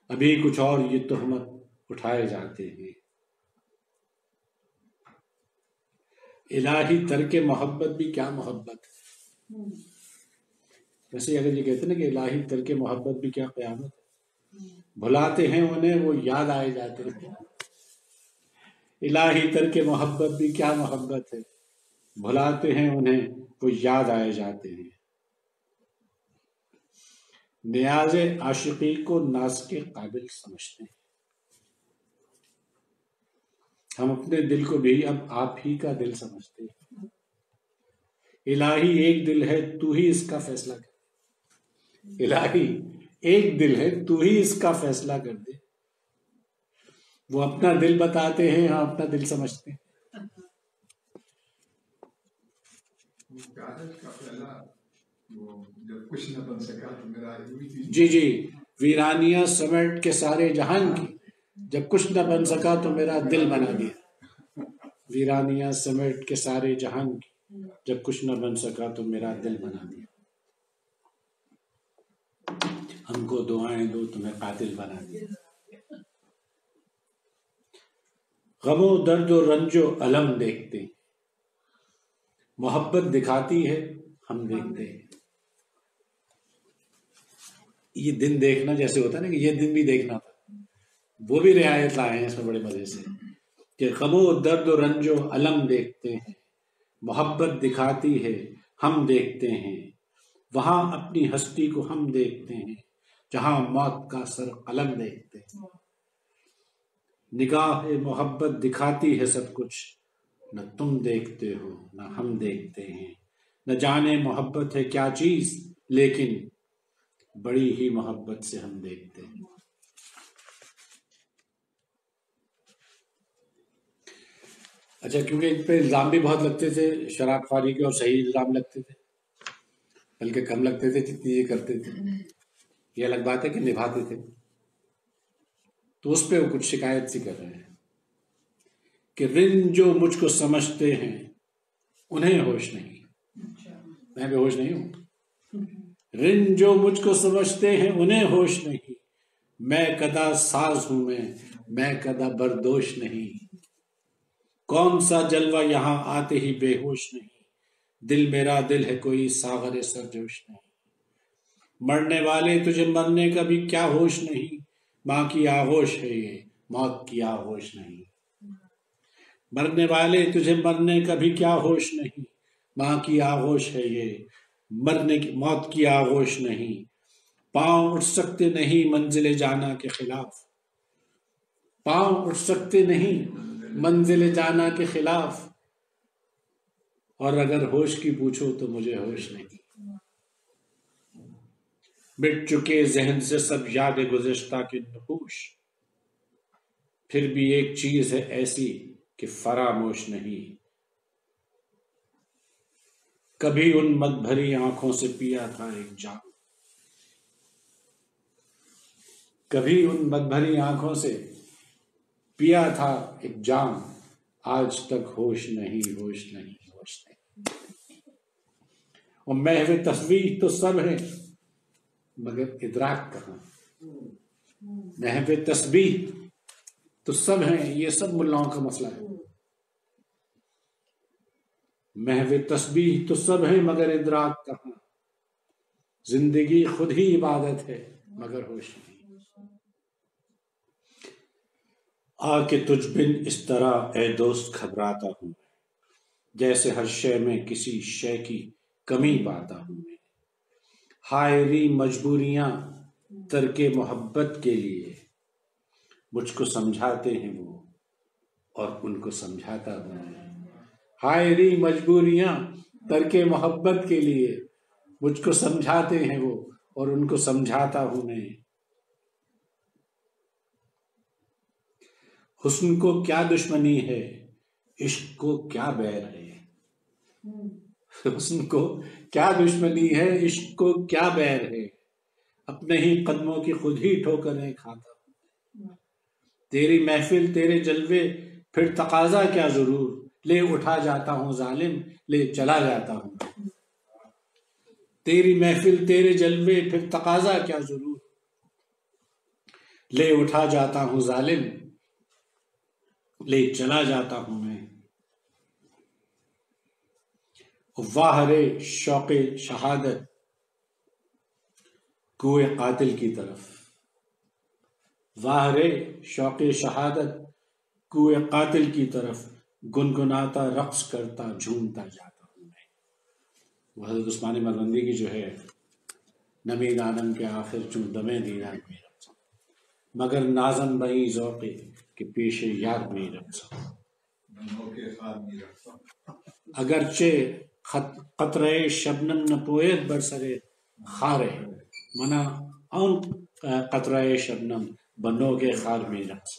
ابھی کچھ اور یہ تہمت اٹھائے جاتے ہیں. الہی ترک محبت بھی کیا محبت ہے. ویسے اگر یہ کہتے ہیں نا کہ الہی ترک محبت بھی کیا قیامت ہے، بھلاتے ہیں انہیں وہ یاد آئے جاتے ہیں. الہی ترک محبت بھی کیا محبت ہے، بھلاتے ہیں انہیں وہ یاد آئے جاتے ہیں. نیاز عاشقی کو ناز کے قابل سمجھتے ہیں. ہم اپنے دل کو بھی اب آپ ہی کا دل سمجھتے ہیں. الہی ایک دل ہے تو ہی اس کا فیصلہ کر. الہی ایک دل ہے تو ہی اس کا فیصلہ کر دے. وہ اپنا دل بتاتے ہیں، ہم اپنا دل سمجھتے ہیں. جی ویرانیاں سمیٹ کے سارے جہان کی، جب کچھ نہ بن سکا تو میرا دل بنا دیا. ویرانیاں سمیٹ کے سارے جہان کی، جب کچھ نہ بن سکا تو میرا دل بنا دیا. ہم کو دعائیں دو تمہیں قاتل بنا دیا. غم و درد و رنج و الم دیکھتے ہیں، محبت دکھاتی ہے ہم دیکھتے ہیں. یہ دن دیکھنا جیسے ہوتا ہے نا کہ یہ دن بھی دیکھنا تھا، وہ بھی رعایت لائے ہیں اس میں بڑے مزے سے کہ غم و درد و رنج و الم دیکھتے ہیں، محبت دکھاتی ہے ہم دیکھتے ہیں. وہاں اپنی ہستی کو ہم دیکھتے ہیں جہاں موت کا سر قلم دیکھتے ہیں. نگاہ محبت دکھاتی ہے سب کچھ، نہ تم دیکھتے ہو نہ ہم دیکھتے ہیں. نہ جانے محبت ہے کیا چیز، لیکن بڑی ہی محبت سے ہم دیکھتے ہیں. اچھا، کیونکہ ان پہ الزام بھی بہت لگتے تھے، شراب خواری کے، اور صحیح الزام لگتے تھے، بلکہ کم لگتے تھے جتنی یہ کرتے تھے. یہ الگ بات ہے کہ نبھاتے تھے. تو اس پہ وہ کچھ شکایت سی کر رہے ہیں کہ رن جو مجھ کو سمجھتے ہیں انہیں ہوش نہیں. میں بے ہوش نہیں ہوں. رن جو مجھ کو سمجھتے ہیں انہیں ہوش نہیں. میں کدا ساز ہوں میں کدا بردوش نہیں. کون سا جلوہ یہاں آتے ہی بے ہوش نہیں. دل میرا دل ہے کوئی ساغر سرجوش نہیں. مرنے والے تجھے مرنے کا بھی کیا ہوش نہیں. ماں کی آغوش ہے یہ موت کی آغوش نہیں. مرنے والے تجھے مرنے کا بھی کیا ہوش نہیں. ماں کی آغوش ہے یہ مرنے کی موت کی آغوش نہیں. پاؤں اٹھ سکتے نہیں منزل جانا کے خلاف. پاؤں اٹھ سکتے نہیں منزل جانا کے خلاف. اور اگر ہوش کی پوچھو تو مجھے ہوش نہیں. مٹ چکے ذہن سے سب یاد گزشتہ کے نقوش، پھر بھی ایک چیز ہے ایسی کہ فراموش نہیں، کبھی ان مد بھری آنکھوں سے پیا تھا ایک جام، کبھی ان مد بھری آنکھوں سے پیا تھا ایک جام، آج تک ہوش نہیں ہوش نہیں ہوش نہیں۔ اور محو تصویر تو سب ہے مگر ادراک کہاں، محو تسبیح تو سب ہیں، یہ سب ملاؤں کا مسئلہ ہے، محو تسبیح تو سب ہیں مگر ادراک کہاں، زندگی خود ہی عبادت ہے مگر ہوش نہیں۔ آ کے تجھ بن اس طرح اے دوست گھبراتا ہوں، جیسے ہر شے میں کسی شے کی کمی پاتا ہوں میں، ہائری مجبوریاں ترک محبت کے لیے، مجھ کو سمجھاتے ہیں وہ اور ان کو سمجھاتا ہوں میں، ہائری مجبوریاں ترک محبت کے لیے، مجھ کو سمجھاتے ہیں وہ اور ان کو سمجھاتا ہوں میں۔ حسن کو کیا دشمنی ہے، عشق کو کیا بیر ہے، حسن کو کیا دشمنی ہے، عشق کو کیا بیر ہے، اپنے ہی قدموں کی خود ہی ٹھوکریں کھاتا ہوں، تیری محفل تیرے جلوے پھر تقاضا کیا ضرور، لے اٹھا جاتا ہوں ظالم لے چلا جاتا ہوں، تیری محفل تیرے جلوے پھر تقاضا کیا ضرور، لے اٹھا جاتا ہوں ظالم لے چلا جاتا ہوں میں۔ واہ رے شوق شہادت کوئے قاتل کی طرف، واہ رے شوق شہادت کوئے قاتل کی طرف، گنگناتا رقص کرتا جھومتا جاتا ہوں میں۔ وہ حضرت عثمان مروندی کی جو ہے، نمی دانم کے آخر چون دمے دیدار میں رقص، مگر نازم بئی ذوقے کہ پیش یاد میں رقص، اگرچہ قطرے شبنم نہ پوید برسرے خارے، منا آن قطرے شبنم بنو کے خار میں رقص،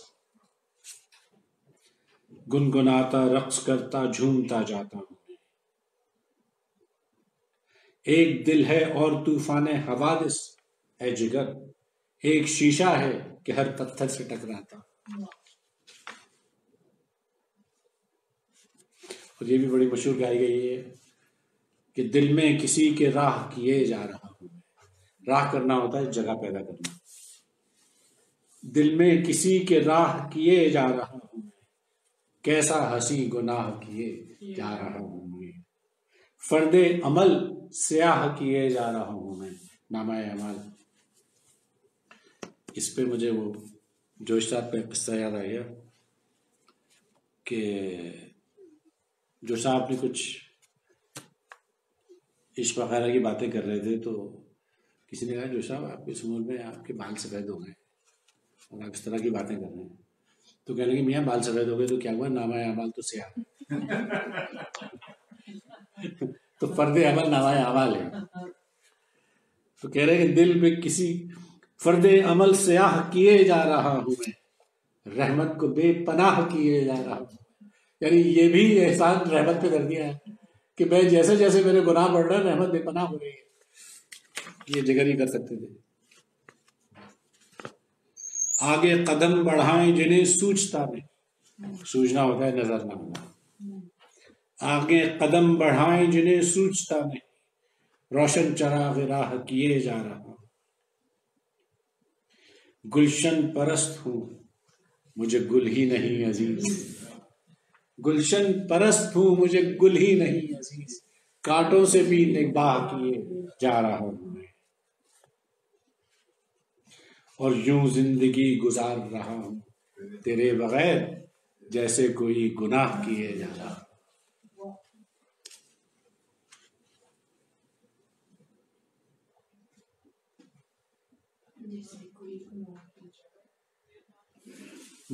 گنگناتا رقص کرتا جھومتا جاتا ہوں، ایک دل ہے اور طوفان حوادث اے جگر، ایک شیشہ ہے کہ ہر پتھر سے ٹکراتا، اور یہ بھی بڑی مشہور گائی گئی ہے کہ دل میں کسی کے راہ کیے جا رہا ہوں، راہ کرنا ہوتا ہے جگہ پیدا کرنا، دل میں کسی کے راہ کیے جا رہا ہوں، کیسا ہنسی گناہ کیے جا رہا ہوں میں، فرد عمل سیاہ کیے جا رہا ہوں میں، نامہ اعمال۔ اس پہ مجھے وہ جوش صاحب پہ قصہ یاد آ گیا کہ جوش صاحب اپنی کچھ عشق وغیرہ کی باتیں کر رہے تھے، تو کسی نے کہا جوش صاحب آپ کی اس عمر میں آپ کے بال سفید ہو گئے اور آپ اس طرح کی باتیں کر رہے ہیں، تو کہنے لگے میاں بال سفید ہو گئے تو کیا ہوا، نامہ اعمال تو سیاہ تو فرد عمل نامہ اعمال ہے، تو کہہ رہے کہ دل میں کسی فرد عمل سیاہ کیے جا رہا ہوں میں، رحمت کو بے پناہ کیے جا رہا ہوں، یعنی یہ بھی احسان رحمت پہ کر دیا ہے کہ میں جیسے جیسے میرے گناہ بڑھ رہے ہیں رحمت بے پناہ ہو رہی ہے، یہ جگر ہی کر سکتے تھے۔ آگے قدم بڑھائیں جنہیں سوچتا نہیں، سوچنا ہوتا ہے نظر نہ ہونا، آگے قدم بڑھائیں جنہیں سوچتا نہیں، روشن چراغ راہ کیے جا رہا ہوں، گلشن پرست ہوں مجھے گل ہی نہیں عزیز، گلشن پرست ہوں مجھے گل ہی نہیں عزیز، کانٹوں سے بھی نگاہ کیے جا رہا ہوں میں، اور یوں زندگی گزار رہا ہوں تیرے بغیر جیسے کوئی گناہ کیے جا رہا ہوں۔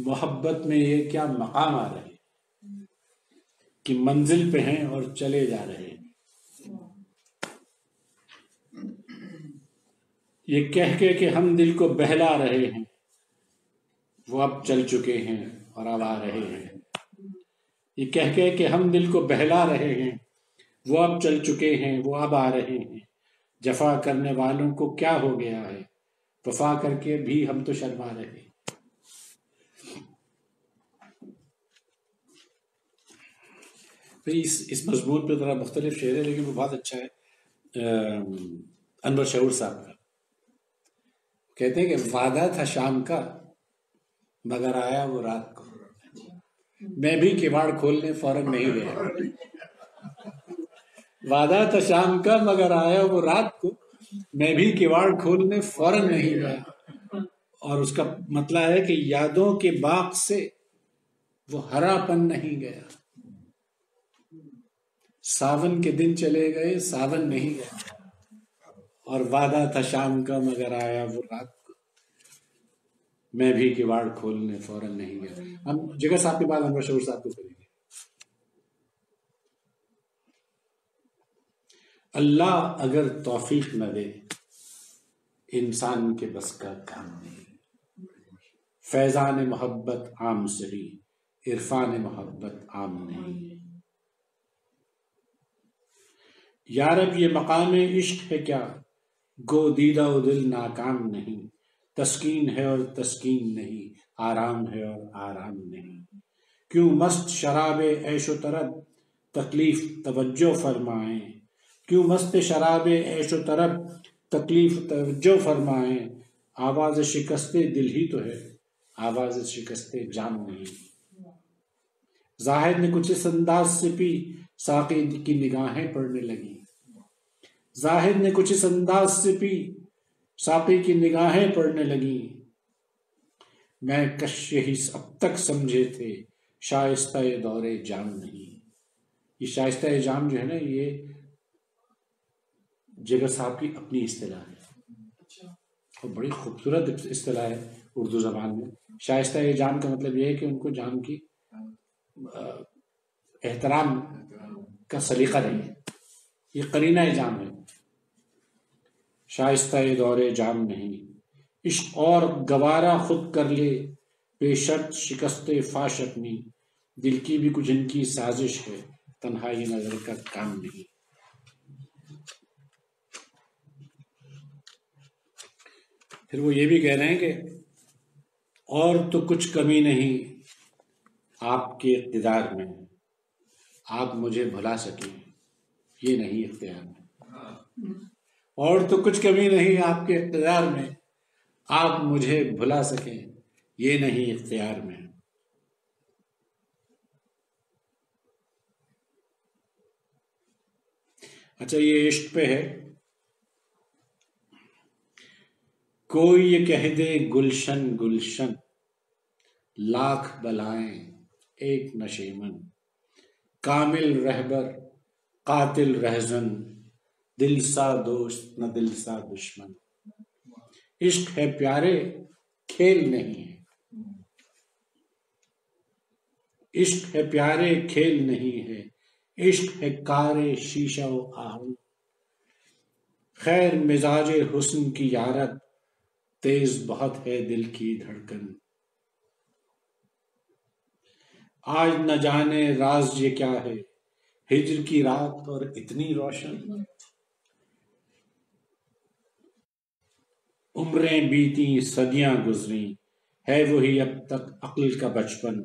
محبت میں یہ کیا مقام آ رہے کہ منزل پہ ہیں اور چلے جا رہے ہیں، یہ کہہ کے کہ ہم دل کو بہلا رہے ہیں وہ اب چل چکے ہیں اور اب آ رہے ہیں. یہ کہہ کے کہ ہم دل کو بہلا رہے ہیں وہ اب چل چکے ہیں وہ اب آ رہے ہیں. جفا کرنے والوں کو کیا ہو گیا ہے وفا کر کے بھی ہم تو شرما رہے ہیں. اس مضمون پہ ذرا مختلف شعر ہے لیکن وہ بہت اچھا ہے. انور شعور صاحب کا کہتے ہیں کہ وعدہ تھا شام کا مگر آیا وہ رات کو. میں بھی کواڑ کھولنے فوراً نہیں گیا. وعدہ تھا شام کا مگر آیا وہ رات کو میں بھی کواڑ کھولنے فوراً نہیں گیا. اور اس کا مطلب ہے کہ یادوں کے باغ سے وہ ہرا پن نہیں گیا. ساون کے دن چلے گئے ساون نہیں گیا اور وعدہ تھا شام کا مگر آیا وہ رات کو میں بھی کواڑ کھولنے فوراً نہیں گیا. ہم جگر صاحب کے بعد انور شعور صاحب کو کریں گے. اللہ اگر توفیق نہ دے انسان کے بس کا کام نہیں. فیضان محبت عام سری عرفان محبت عام نہیں. یارب یہ مقام عشق ہے کیا گو دیدہ و دل ناکام نہیں. تسکین ہے اور تسکین نہیں آرام ہے اور آرام نہیں. کیوں مست شراب عیش و طرب تکلیف توجہ فرمائیں. کیوں مست شراب عیش و طرب تکلیف توجہ فرمائیں. آواز شکست دل ہی تو ہے آواز شکست جان نہیں. زاہد نے کچھ اس انداز سے پی ساقی کی نگاہیں پڑنے لگی. زاہد نے کچھ اس انداز سے پی ساقی کی نگاہیں پڑنے لگی. میں کش یہی اب تک سمجھے تھے شائستہ دور جام نہیں. یہ شائستہ جام جو ہے نا یہ جگر صاحب کی اپنی اصطلاح ہے اور بڑی خوبصورت اصطلاح ہے اردو زبان میں. شائستہ جام کا مطلب یہ ہے کہ ان کو جام کی احترام کا سلیقہ نہیں. یہ قرینہ جام ہے. شائستہ دور جام نہیں. عشق اور گوارا خود کر لے بے شرط شکست فاش اپنی. دل کی بھی کچھ ان کی سازش ہے تنہائی نظر کا کام نہیں. پھر وہ یہ بھی کہہ رہے ہیں کہ اور تو کچھ کمی نہیں آپ کے اقتدار میں آپ مجھے بھلا سکیں یہ نہیں اختیار میں. اور تو کچھ کمی نہیں آپ کے اقتدار میں آپ مجھے بھلا سکیں یہ نہیں اختیار میں. اچھا یہ عشق پہ ہے. کوئی یہ کہہ دے گلشن گلشن لاکھ بلائیں ایک نشیمن. کامل رہبر قاتل رہزن دل سا دوست نہ دل سا دشمن. عشق ہے پیارے کھیل نہیں ہے. عشق ہے پیارے کھیل نہیں ہے. عشق ہے کار شیشہ و آہن. خیر مزاج حسن کی یارت تیز بہت ہے دل کی دھڑکن. آج نہ جانے راز یہ کیا ہے ہجر کی رات اور اتنی روشن. عمریں بیتی صدیاں گزری ہے وہی اب تک عقل کا بچپن.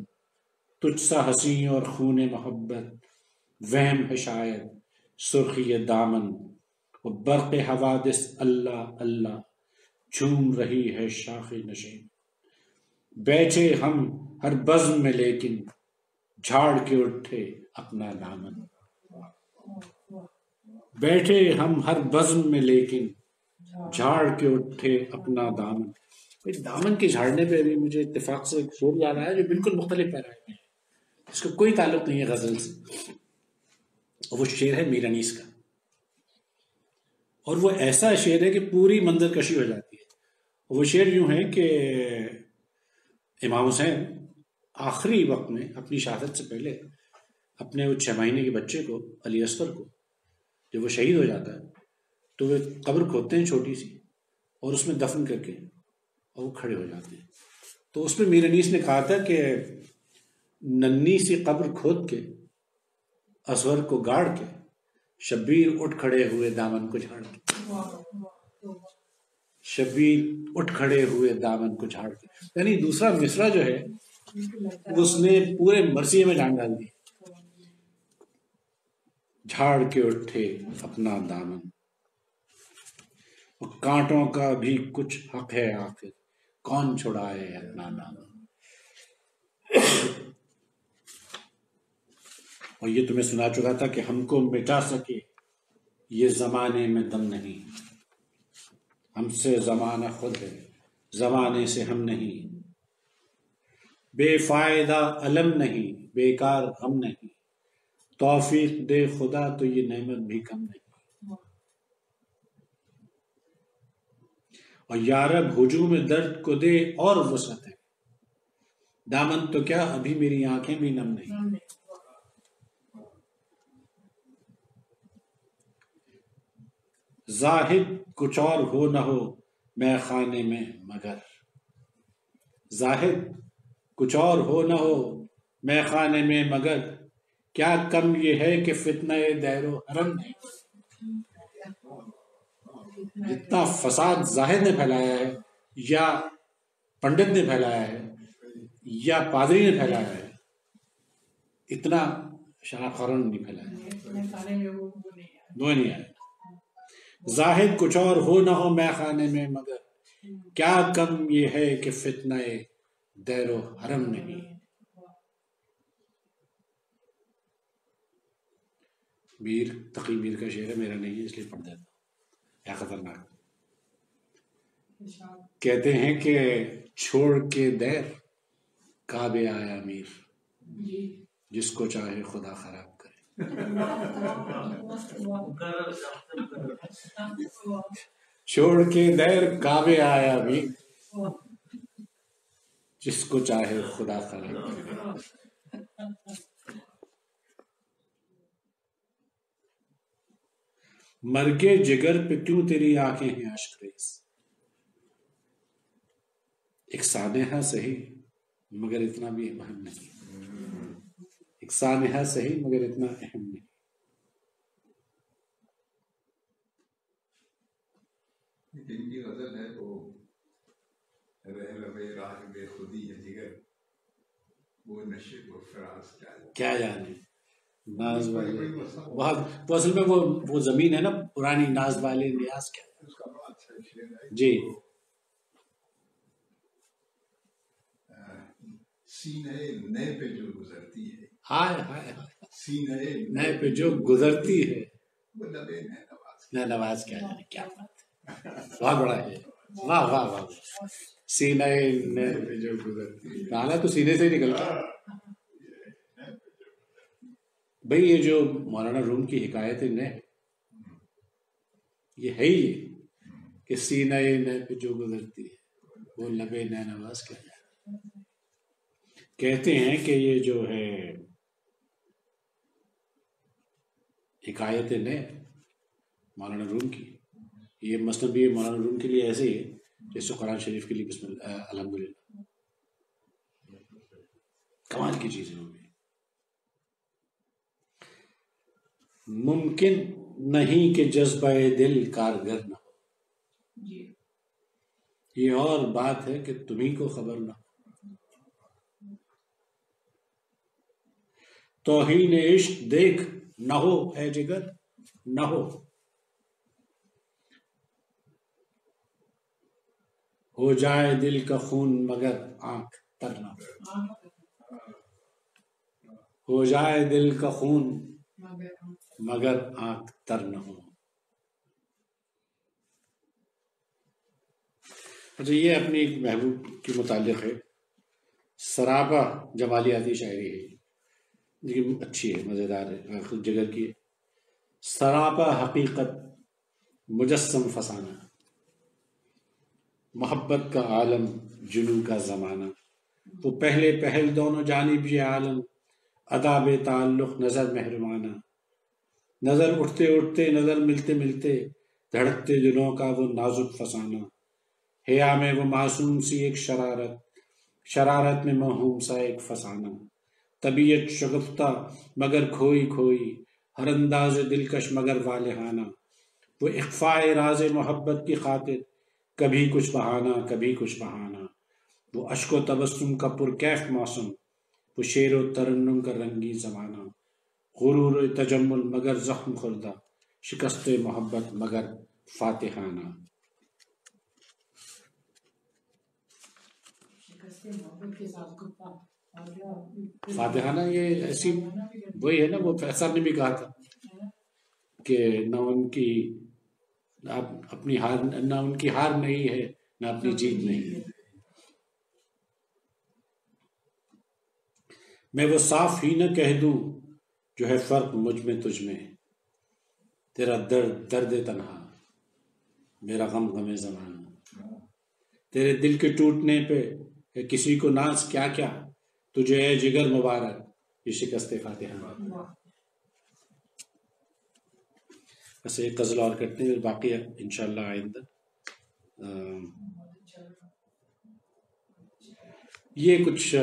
تجھ سا حسین اور خون محبت وہم ہے شاید سرخی دامن. و برق حوادث اللہ اللہ جھوم رہی ہے شاخ نشین. بیٹھے ہم ہر بزم میں لیکن جھاڑ کے اٹھے اپنا دامن. بیٹھے ہم ہر بزم میں لیکن جھاڑ کے اٹھے اپنا دامن. دامن کے جھاڑنے پہ بھی مجھے اتفاق سے ایک شعر یاد آیا جو بالکل مختلف پیرا ہے اس کا کوئی تعلق نہیں ہے غزل سے. وہ شعر ہے میر انیس کا اور وہ ایسا شعر ہے کہ پوری منظر کشی ہو جاتی ہے. وہ شعر یوں ہے کہ امام حسین آخری وقت میں اپنی شہادت سے پہلے اپنے وہ 6 مہینے کے بچے کو علی اصغر کو جب وہ شہید ہو جاتا ہے تو وہ قبر کھودتے ہیں چھوٹی سی اور اس میں دفن کر کے اور وہ کھڑے ہو جاتے ہیں. تو اس میں میر انیس نے کہا تھا کہ ننھی سی قبر کھود کے اصغر کو گاڑ کے شبیر اٹھ کھڑے ہوئے دامن کو جھاڑ کے. شبیر اٹھ کھڑے ہوئے دامن کو جھاڑ کے، یعنی دوسرا مصرع جو ہے اس نے پورے مرثیے میں جان ڈال دی. جھاڑ کے اٹھے اپنا دامن، اور کانٹوں کا بھی کچھ حق ہے آخر، کون چھڑائے اپنا دامن. اور یہ تمہیں سنا چکا تھا کہ ہم کو مٹا سکے یہ زمانے میں دم نہیں، ہم سے زمانہ خود ہے زمانے سے ہم نہیں. بے فائدہ علم نہیں، بیکار غم نہیں، توفیق دے خدا تو یہ نعمت بھی کم نہیں. اور یارب ہجوم درد کو دے اور وسعت ہے، دامن تو کیا ابھی میری آنکھیں بھی نم نہیں. زاہد کچھ اور ہو نہ ہو میں خانے میں مگر، زاہد کچھ اور ہو نہ ہو میں خانے میں مگر، کیا کم یہ ہے کہ فتنہ دیر و حرم نہیں. جتنا فساد زاہد نے پھیلایا ہے یا پنڈت نے پھیلایا ہے یا پادری نے پھیلایا ہے، اتنا شاہ خورن نہیں پھیلایا، دو نہیں آئے. زاہد کچھ اور ہو نہ ہو میں خانے میں مگر، کیا کم یہ ہے کہ فتنہ دیر و حرم نہیں. میر تقی میر کا شعر ہے، میرا نہیں ہے اس لیے پڑھ دیتا ہوں. کیا خطرناک. کہتے ہیں کہ چھوڑ کے دیر کعبے آیا میر، جس کو چاہے خدا خراب کرے. چھوڑ کے دیر کعبے آیا میر، جس کو چاہے خدا خراب کرے. مرگے جگر پہ کیوں تیری آنکھیں ہیں اشک ریز، ایک سانحہ صحیح مگر اتنا بھی اہم نہیں، ایک سانحہ صحیح مگر اتنا اہم نہیں. ان کی غزل ہے وہ رہ ربے راہ بے خودی ہے جگر، وہ نشے کو فراز کیا جانے ناز والے بہت. تو اصل میں وہ زمین ہے نا پرانی، ناز والے نیاز کیا. اس کا بڑا اچھا شعر ہے. جی. سینے نئے پہ جو گزرتی ہے، ہائے ہائے سینے نئے پہ جو گزرتی ہے، وہ لبے نئے نواز نئے نواز کیا جانے. کیا بات ہے، بہت بڑا ہے. واہ واہ واہ. سینے نئے پہ جو گزرتی ہے، نالا تو سینے سے ہی نکلتا. بھئی یہ جو مولانا روم کی حکایت نئے، یہ ہے ہی کہ سینہ نئے پہ جو گزرتی ہے وہ لبے نئے نواز کیا جائے. کہتے ہیں کہ یہ جو ہے حکایت نئے مولانا روم کی، یہ مثنوی مولانا روم کے لیے ایسے ہی ہے جیسے قرآن شریف کے لیے بسم اللہ الحمدللہ. کمال کی چیزیں ہوں گی. ممکن نہیں کہ جذبہ دل کارگر نہ ہو، یہ اور بات ہے کہ تمہیں کو خبر نہ ہو. توہین عشق دیکھ نہ ہو اے جگر نہ ہو جائے دل کا خون مگر آنکھ تر نہ ہو جائے دل کا خون مگر آنکھ تر نہ ہو. اچھا یہ اپنی ایک محبوب کے متعلق ہے، سراپا جمالیاتی شاعری ہے لیکن اچھی ہے، مزیدار ہے، جگر کی. سراپا حقیقت مجسم فسانہ، محبت کا عالم جنوں کا زمانہ. وہ پہلے پہل دونوں جانب یہ عالم، اداب تعلق نظر محرمانہ. نظر اٹھتے اٹھتے نظر ملتے ملتے، دھڑکتے دلوں کا وہ نازک فسانہ. حیا میں وہ معصوم سی ایک شرارت، شرارت میں موہوم سا ایک فسانہ، طبیعت شگفتہ مگر کھوئی کھوئی، ہر انداز دلکش مگر والہانہ، وہ اخفائے راز محبت کی خاطر، کبھی کچھ بہانہ کبھی کچھ بہانہ، وہ اشک و تبسم کا پرکیف موسم، وہ شعر و ترنم کا رنگی زمانہ، غرور تجمل مگر زخم خوردہ، شکست محبت مگر فاتحانہ۔ شکست محبت کے ساتھ کتا فاتحانہ یہ ایسی وہی ہے نا، وہ فیصل نے بھی کہا تھا کہ نہ ان کی اپنی ہار، نہ ان کی ہار نہیں ہے نہ اپنی جیت نہیں ہے۔ میں وہ صاف ہی نہ کہہ دوں جو ہے فرق مجھ میں تجھ میں، تیرا درد درد تنہا، میرا غم غم زمانہ، تیرے دل کے ٹوٹنے پہ کسی کو ناز کیا کیا، تجھے اے جگر مبارک یہ شکست فاتحہ۔ بس ایک غزل اور کرتے ہیں، باقی انشاءاللہ آئندہ۔ یہ کچھ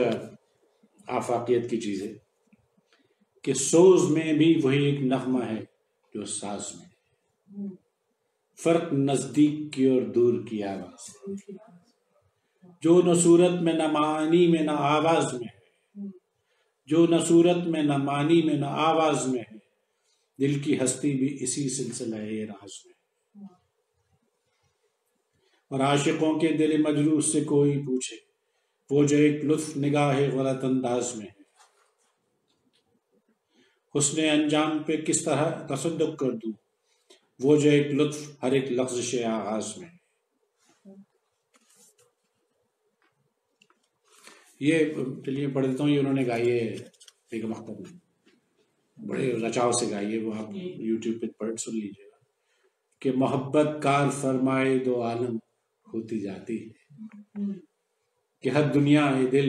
آفاقیت کی چیز ہے کہ سوز میں بھی وہی ایک نغمہ ہے جو ساز میں، فرق نزدیک کی اور دور کی آواز، جو نہ صورت میں نہ معنی میں نہ آواز میں ہے، جو نہ صورت میں نہ معنی میں نہ آواز میں ہے، دل کی ہستی بھی اسی سلسلہ راز میں۔ اور عاشقوں کے دل مجروح سے کوئی پوچھے، وہ جو ایک لطف نگاہ غلط انداز میں ہے، حسن انجام پہ کس طرح تصدق کر دوں، وہ جو ایک لطف ہر ایک لفظ آغاز میں ہے۔ یہ چلیے پڑھ دیتا ہوں، یہ انہوں نے گائی ہے بیگم اختر نے، بڑے رچاؤ سے گائی ہے، وہ آپ یوٹیوب پہ پڑھ سن لیجیے گا کہ محبت کار فرمائے دو عالم ہوتی جاتی ہے، کہ ہر دنیا یہ دل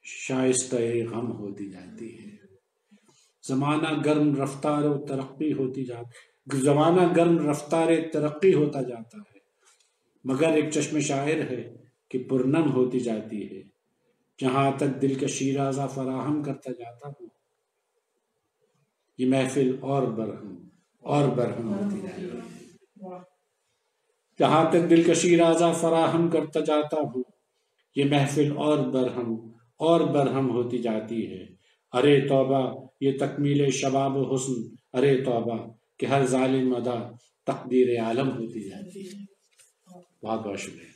شائستہ غم ہوتی جاتی ہے، زمانہ گرم رفتار و ترقی ہوتی جاتی، زمانہ گرم رفتار ترقی ہوتا جاتا ہے، مگر ایک چشم شاعر ہے کہ پرنم ہوتی جاتی ہے، جہاں تک دل کا شیرازہ فراہم کرتا جاتا ہوں، یہ محفل اور برہم ہوتی جاتی ہے، جہاں تک دل کا شیرازہ فراہم کرتا جاتا ہوں، یہ محفل اور برہم ہوتی جاتی ہے، ارے توبہ یہ تکمیل شباب و حسن، ارے توبہ کہ ہر ظالم ادا تقدیر عالم ہوتی جاتی ہے۔ بہت بہت شکریہ۔